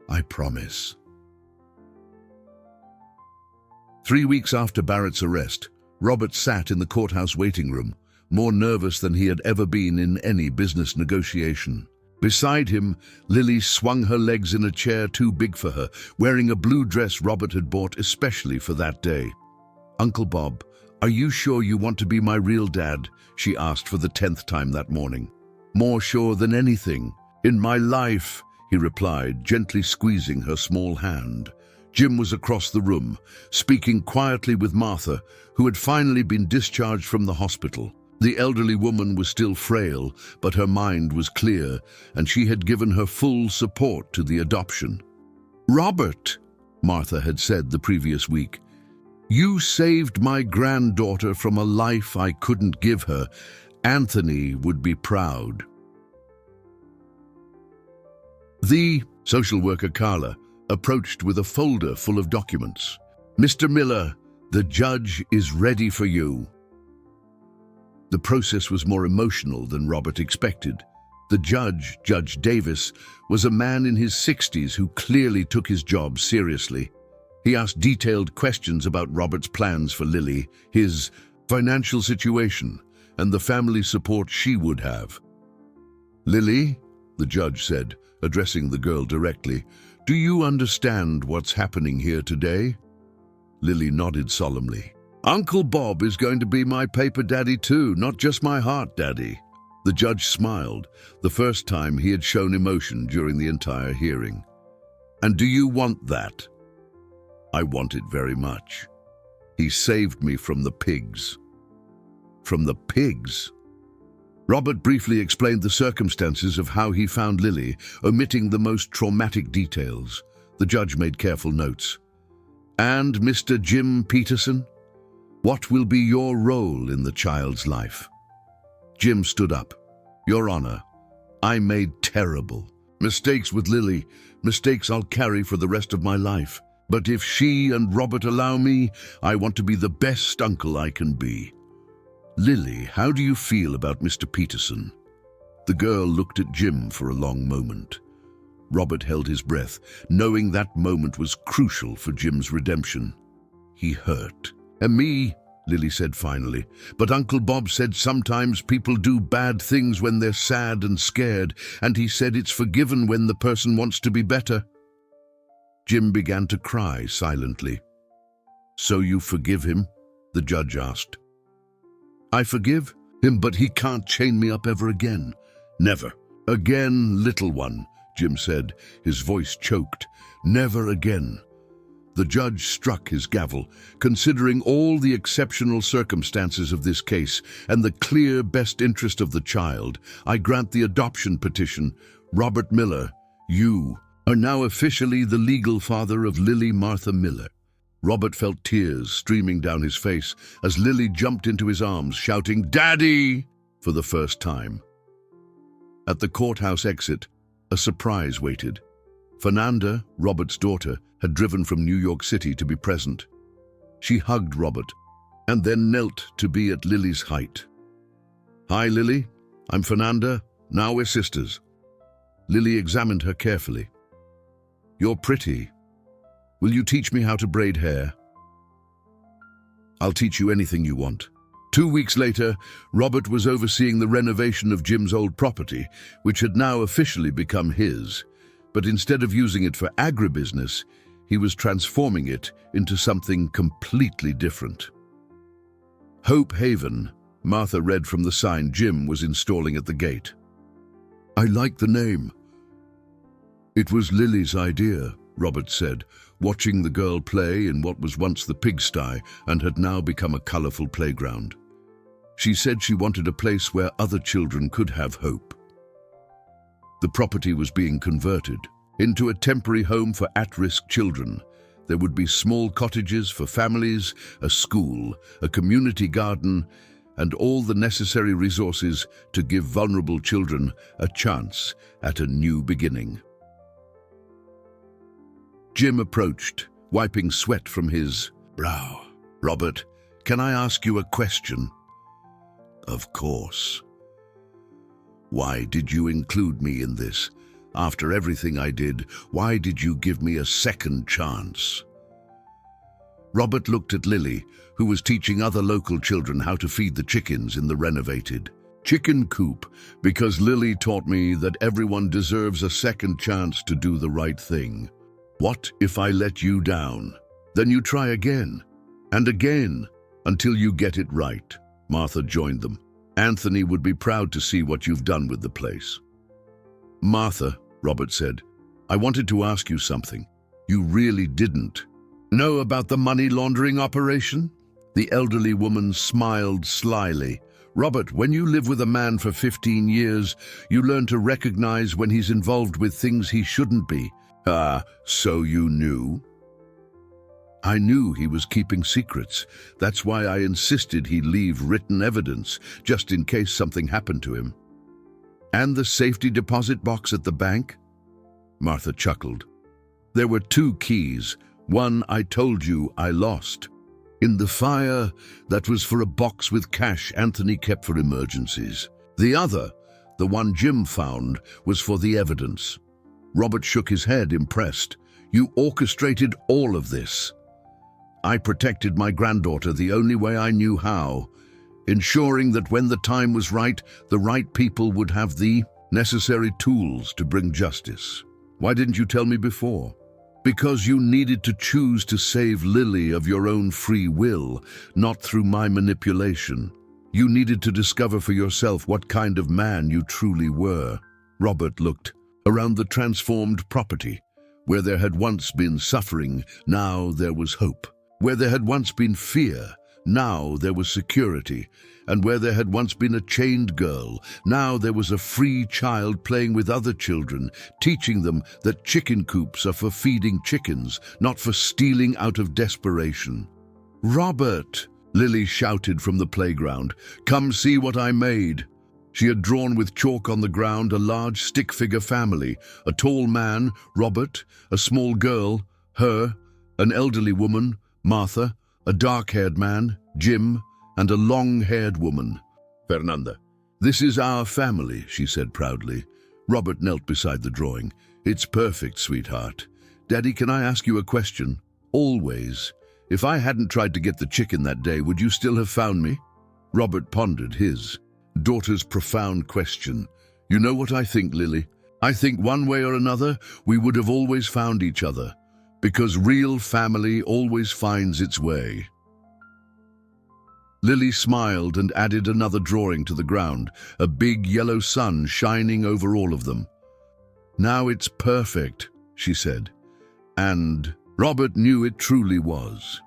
I promise." 3 weeks after Barrett's arrest, Robert sat in the courthouse waiting room, more nervous than he had ever been in any business negotiation. Beside him, Lily swung her legs in a chair too big for her, wearing a blue dress Robert had bought especially for that day. "Uncle Bob, are you sure you want to be my real dad?" she asked for the 10th time that morning. "More sure than anything in my life," he replied, gently squeezing her small hand. Jim was across the room, speaking quietly with Martha, who had finally been discharged from the hospital. The elderly woman was still frail, but her mind was clear, and she had given her full support to the adoption. "Robert," Martha had said the previous week, "you saved my granddaughter from a life I couldn't give her. Anthony would be proud." The social worker Carla approached with a folder full of documents. "Mr. Miller, the judge is ready for you." The process was more emotional than Robert expected. The judge, Judge Davis, was a man in his 60s who clearly took his job seriously. He asked detailed questions about Robert's plans for Lily, his financial situation, and the family support she would have. "Lily," the judge said, addressing the girl directly, "do you understand what's happening here today?" Lily nodded solemnly. "Uncle Bob is going to be my paper daddy too, not just my heart daddy." The judge smiled, the first time he had shown emotion during the entire hearing. "And do you want that?" "I want it very much. He saved me from the pigs." "From the pigs?" Robert briefly explained the circumstances of how he found Lily, omitting the most traumatic details. The judge made careful notes. "And Mr. Jim Peterson? What will be your role in the child's life?" Jim stood up. "Your Honor, I made terrible mistakes with Lily, mistakes I'll carry for the rest of my life. But if she and Robert allow me, I want to be the best uncle I can be." "Lily, how do you feel about Mr. Peterson?" The girl looked at Jim for a long moment. Robert held his breath, knowing that moment was crucial for Jim's redemption. "He hurt." "And me," Lily said finally. "But Uncle Bob said sometimes people do bad things when they're sad and scared, and he said it's forgiven when the person wants to be better." Jim began to cry silently. "So you forgive him?" the judge asked. "I forgive him, but he can't chain me up ever again." "Never again, little one," Jim said, his voice choked. "Never again." The judge struck his gavel. "Considering all the exceptional circumstances of this case and the clear best interest of the child, I grant the adoption petition. Robert Miller, you are now officially the legal father of Lily Martha Miller. Robert felt tears streaming down his face as Lily jumped into his arms, shouting, "Daddy!" for the first time. At the courthouse exit, a surprise waited. Fernanda, Robert's daughter, had driven from New York City to be present. She hugged Robert and then knelt to be at Lily's height. "Hi, Lily. I'm Fernanda. Now we're sisters." Lily examined her carefully. "You're pretty. Will you teach me how to braid hair?" "I'll teach you anything you want." 2 weeks later, Robert was overseeing the renovation of Jim's old property, which had now officially become his. But instead of using it for agribusiness, he was transforming it into something completely different. Hope Haven, Martha read from the sign Jim was installing at the gate. "I like the name." "It was Lily's idea," Robert said, watching the girl play in what was once the pigsty and had now become a colorful playground. She said she wanted a place where other children could have hope. The property was being converted into a temporary home for at-risk children. There would be small cottages for families, a school, a community garden, and all the necessary resources to give vulnerable children a chance at a new beginning. Jim approached, wiping sweat from his brow. "Robert, can I ask you a question?" "Of course." "Why did you include me in this? After everything I did, why did you give me a second chance?" Robert looked at Lily, who was teaching other local children how to feed the chickens in the renovated chicken coop, "because Lily taught me that everyone deserves a second chance to do the right thing. What if I let you down? Then you try again, and again, until you get it right." Martha joined them. "Anthony would be proud to see what you've done with the place." "Martha," Robert said, "I wanted to ask you something. You really didn't know about the money laundering operation?" The elderly woman smiled slyly. "Robert, when you live with a man for 15 years, you learn to recognize when he's involved with things he shouldn't be." "Ah, so you knew?" "I knew he was keeping secrets. That's why I insisted he leave written evidence, just in case something happened to him." "And the safety deposit box at the bank?" Martha chuckled. "There were 2 keys. One I told you I lost. In the fire, that was for a box with cash Anthony kept for emergencies. The other, the one Jim found, was for the evidence." Robert shook his head, impressed. "You orchestrated all of this." "I protected my granddaughter the only way I knew how, ensuring that when the time was right, the right people would have the necessary tools to bring justice." "Why didn't you tell me before?" "Because you needed to choose to save Lily of your own free will, not through my manipulation. You needed to discover for yourself what kind of man you truly were." Robert looked around the transformed property. Where there had once been suffering, now there was hope. Where there had once been fear, now there was security. And where there had once been a chained girl, now there was a free child playing with other children, teaching them that chicken coops are for feeding chickens, not for stealing out of desperation. "Robert!" Lily shouted from the playground. "Come see what I made." She had drawn with chalk on the ground a large stick-figure family, a tall man, Robert, a small girl, her, an elderly woman, Martha, a dark-haired man, Jim, and a long-haired woman, Fernanda. "This is our family," she said proudly. Robert knelt beside the drawing. "It's perfect, sweetheart. Daddy, can I ask you a question?" "Always. If I hadn't tried to get the chicken that day, would you still have found me?" Robert pondered his daughter's profound question. "You know what I think, Lily? I think one way or another, we would have always found each other, because real family always finds its way." Lily smiled and added another drawing to the ground, a big yellow sun shining over all of them. "Now it's perfect," she said, and Robert knew it truly was.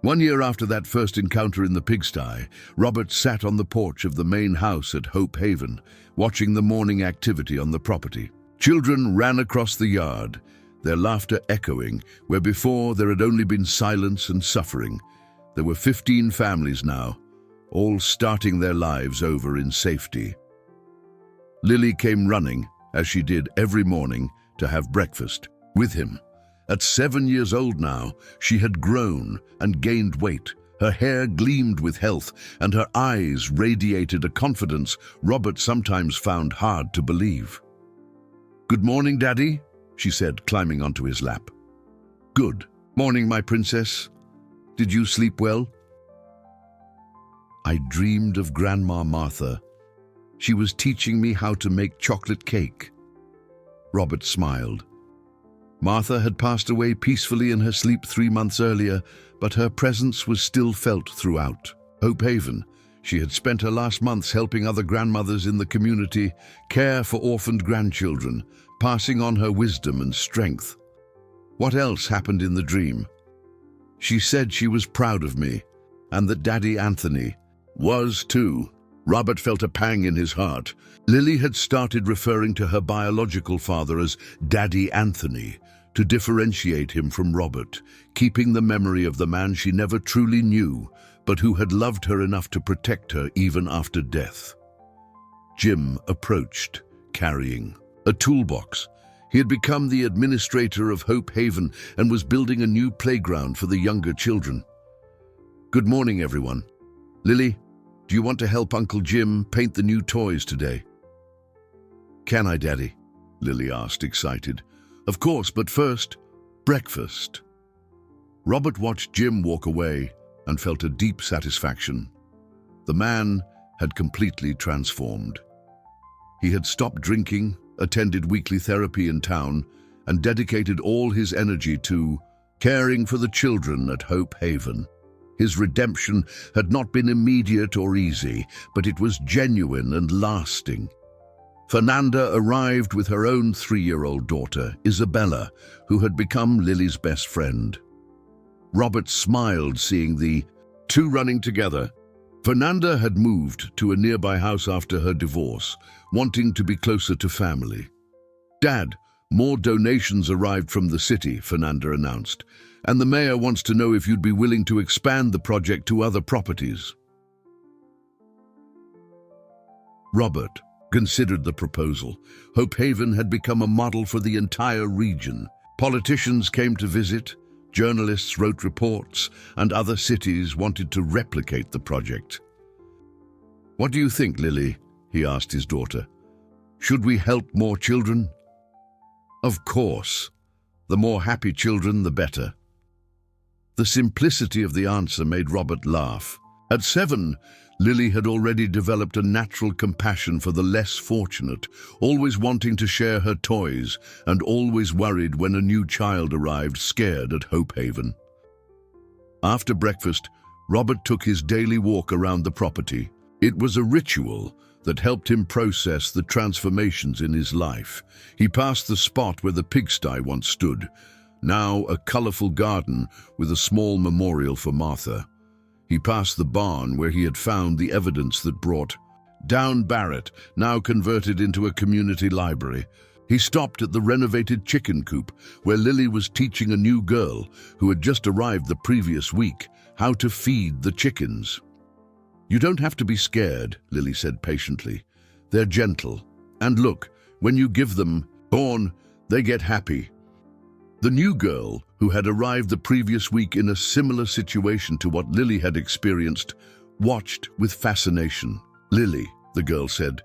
1 year after that first encounter in the pigsty, Robert sat on the porch of the main house at Hope Haven, watching the morning activity on the property. Children ran across the yard, their laughter echoing where before there had only been silence and suffering. There were 15 families now, all starting their lives over in safety. Lily came running, as she did every morning, to have breakfast with him. At 7 years old now, she had grown and gained weight. Her hair gleamed with health, and her eyes radiated a confidence Robert sometimes found hard to believe. "Good morning, Daddy," she said, climbing onto his lap. "Good morning, my princess. Did you sleep well?" "I dreamed of Grandma Martha. She was teaching me how to make chocolate cake." Robert smiled. Martha had passed away peacefully in her sleep 3 months earlier, but her presence was still felt throughout Hope Haven. She had spent her last months helping other grandmothers in the community care for orphaned grandchildren, passing on her wisdom and strength. What else happened in the dream? She said she was proud of me, and that Daddy Anthony was too. Robert felt a pang in his heart. Lily had started referring to her biological father as Daddy Anthony to differentiate him from Robert, keeping the memory of the man she never truly knew, but who had loved her enough to protect her even after death. Jim approached, carrying a toolbox. He had become the administrator of Hope Haven and was building a new playground for the younger children. "Good morning, everyone. Lily, do you want to help Uncle Jim paint the new toys today?" "Can I, Daddy?" Lily asked, excited. "Of course, but first, breakfast." Robert watched Jim walk away and felt a deep satisfaction. The man had completely transformed. He had stopped drinking, attended weekly therapy in town, and dedicated all his energy to caring for the children at Hope Haven. His redemption had not been immediate or easy, but it was genuine and lasting. Fernanda arrived with her own 3-year-old daughter, Isabella, who had become Lily's best friend. Robert smiled seeing the two running together. Fernanda had moved to a nearby house after her divorce, wanting to be closer to family. "Dad, more donations arrived from the city," Fernanda announced, "and the mayor wants to know if you'd be willing to expand the project to other properties." Robert considered the proposal. Hope Haven had become a model for the entire region. Politicians came to visit, journalists wrote reports, and other cities wanted to replicate the project. "What do you think, Lily?" he asked his daughter. "Should we help more children?" "Of course. The more happy children, the better." The simplicity of the answer made Robert laugh. At 7, Lily had already developed a natural compassion for the less fortunate, always wanting to share her toys and always worried when a new child arrived scared at Hope Haven. After breakfast, Robert took his daily walk around the property. It was a ritual that helped him process the transformations in his life. He passed the spot where the pigsty once stood, now a colorful garden with a small memorial for Martha. He passed the barn where he had found the evidence that brought down Barrett, now converted into a community library. He stopped at the renovated chicken coop where Lily was teaching a new girl who had just arrived the previous week how to feed the chickens. "You don't have to be scared," Lily said patiently. "They're gentle. And look, when you give them corn, they get happy." The new girl, who had arrived the previous week in a similar situation to what Lily had experienced, watched with fascination. "Lily," the girl said,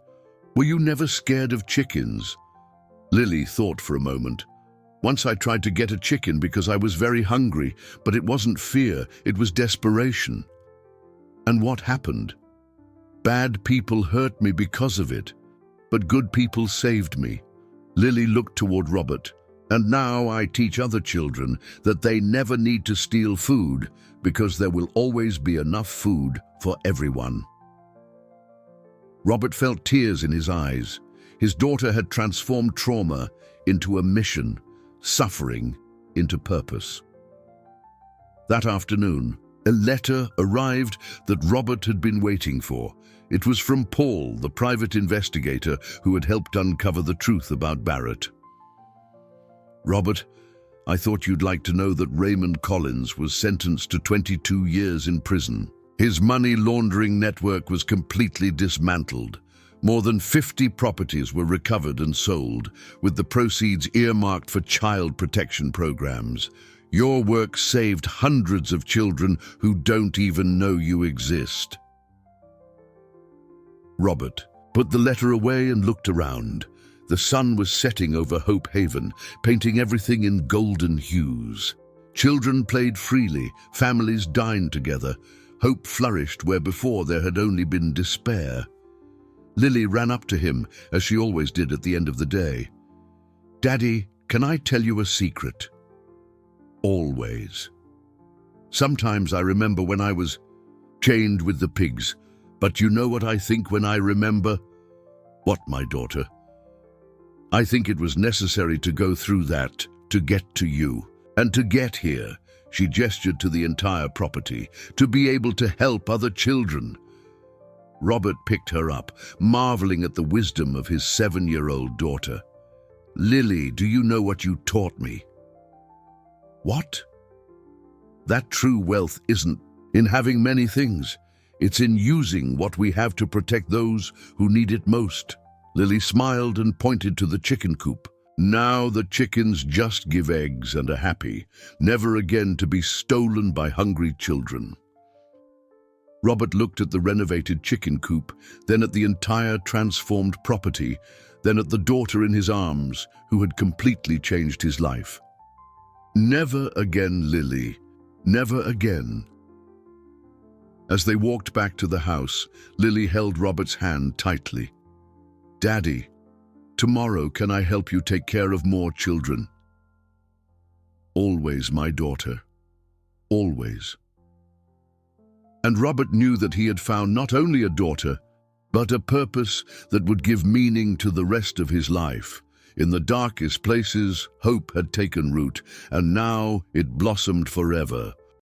"were you never scared of chickens?" Lily thought for a moment. "Once I tried to get a chicken because I was very hungry, but it wasn't fear, it was desperation." "And what happened?" "Bad people hurt me because of it, but good people saved me." Lily looked toward Robert. "And now I teach other children that they never need to steal food because there will always be enough food for everyone." Robert felt tears in his eyes. His daughter had transformed trauma into a mission, suffering into purpose. That afternoon, A letter arrived that Robert had been waiting for. It was from Paul, the private investigator who had helped uncover the truth about Barrett. "Robert, I thought you'd like to know that Raymond Collins was sentenced to 22 years in prison. His money laundering network was completely dismantled. More than 50 properties were recovered and sold, with the proceeds earmarked for child protection programs. Your work saved hundreds of children who don't even know you exist." Robert put the letter away and looked around. The sun was setting over Hope Haven, painting everything in golden hues. Children played freely, families dined together. Hope flourished where before there had only been despair. Lily ran up to him, as she always did at the end of the day. "Daddy, can I tell you a secret?" "Always. Sometimes I remember when I was chained with the pigs, but you know what I think when I remember?" "What, my daughter?" "I think it was necessary to go through that, to get to you. And to get here," she gestured to the entire property, "to be able to help other children." Robert picked her up, marveling at the wisdom of his 7-year-old daughter. "Lily, do you know what you taught me?" "What?" "That true wealth isn't in having many things. It's in using what we have to protect those who need it most." Lily smiled and pointed to the chicken coop. "Now the chickens just give eggs and are happy, never again to be stolen by hungry children." Robert looked at the renovated chicken coop, then at the entire transformed property, then at the daughter in his arms, who had completely changed his life. "Never again, Lily. Never again." As they walked back to the house, Lily held Robert's hand tightly. "Daddy, tomorrow can I help you take care of more children?" "Always, my daughter. Always." And Robert knew that he had found not only a daughter, but a purpose that would give meaning to the rest of his life. In the darkest places, hope had taken root, and now it blossomed forever.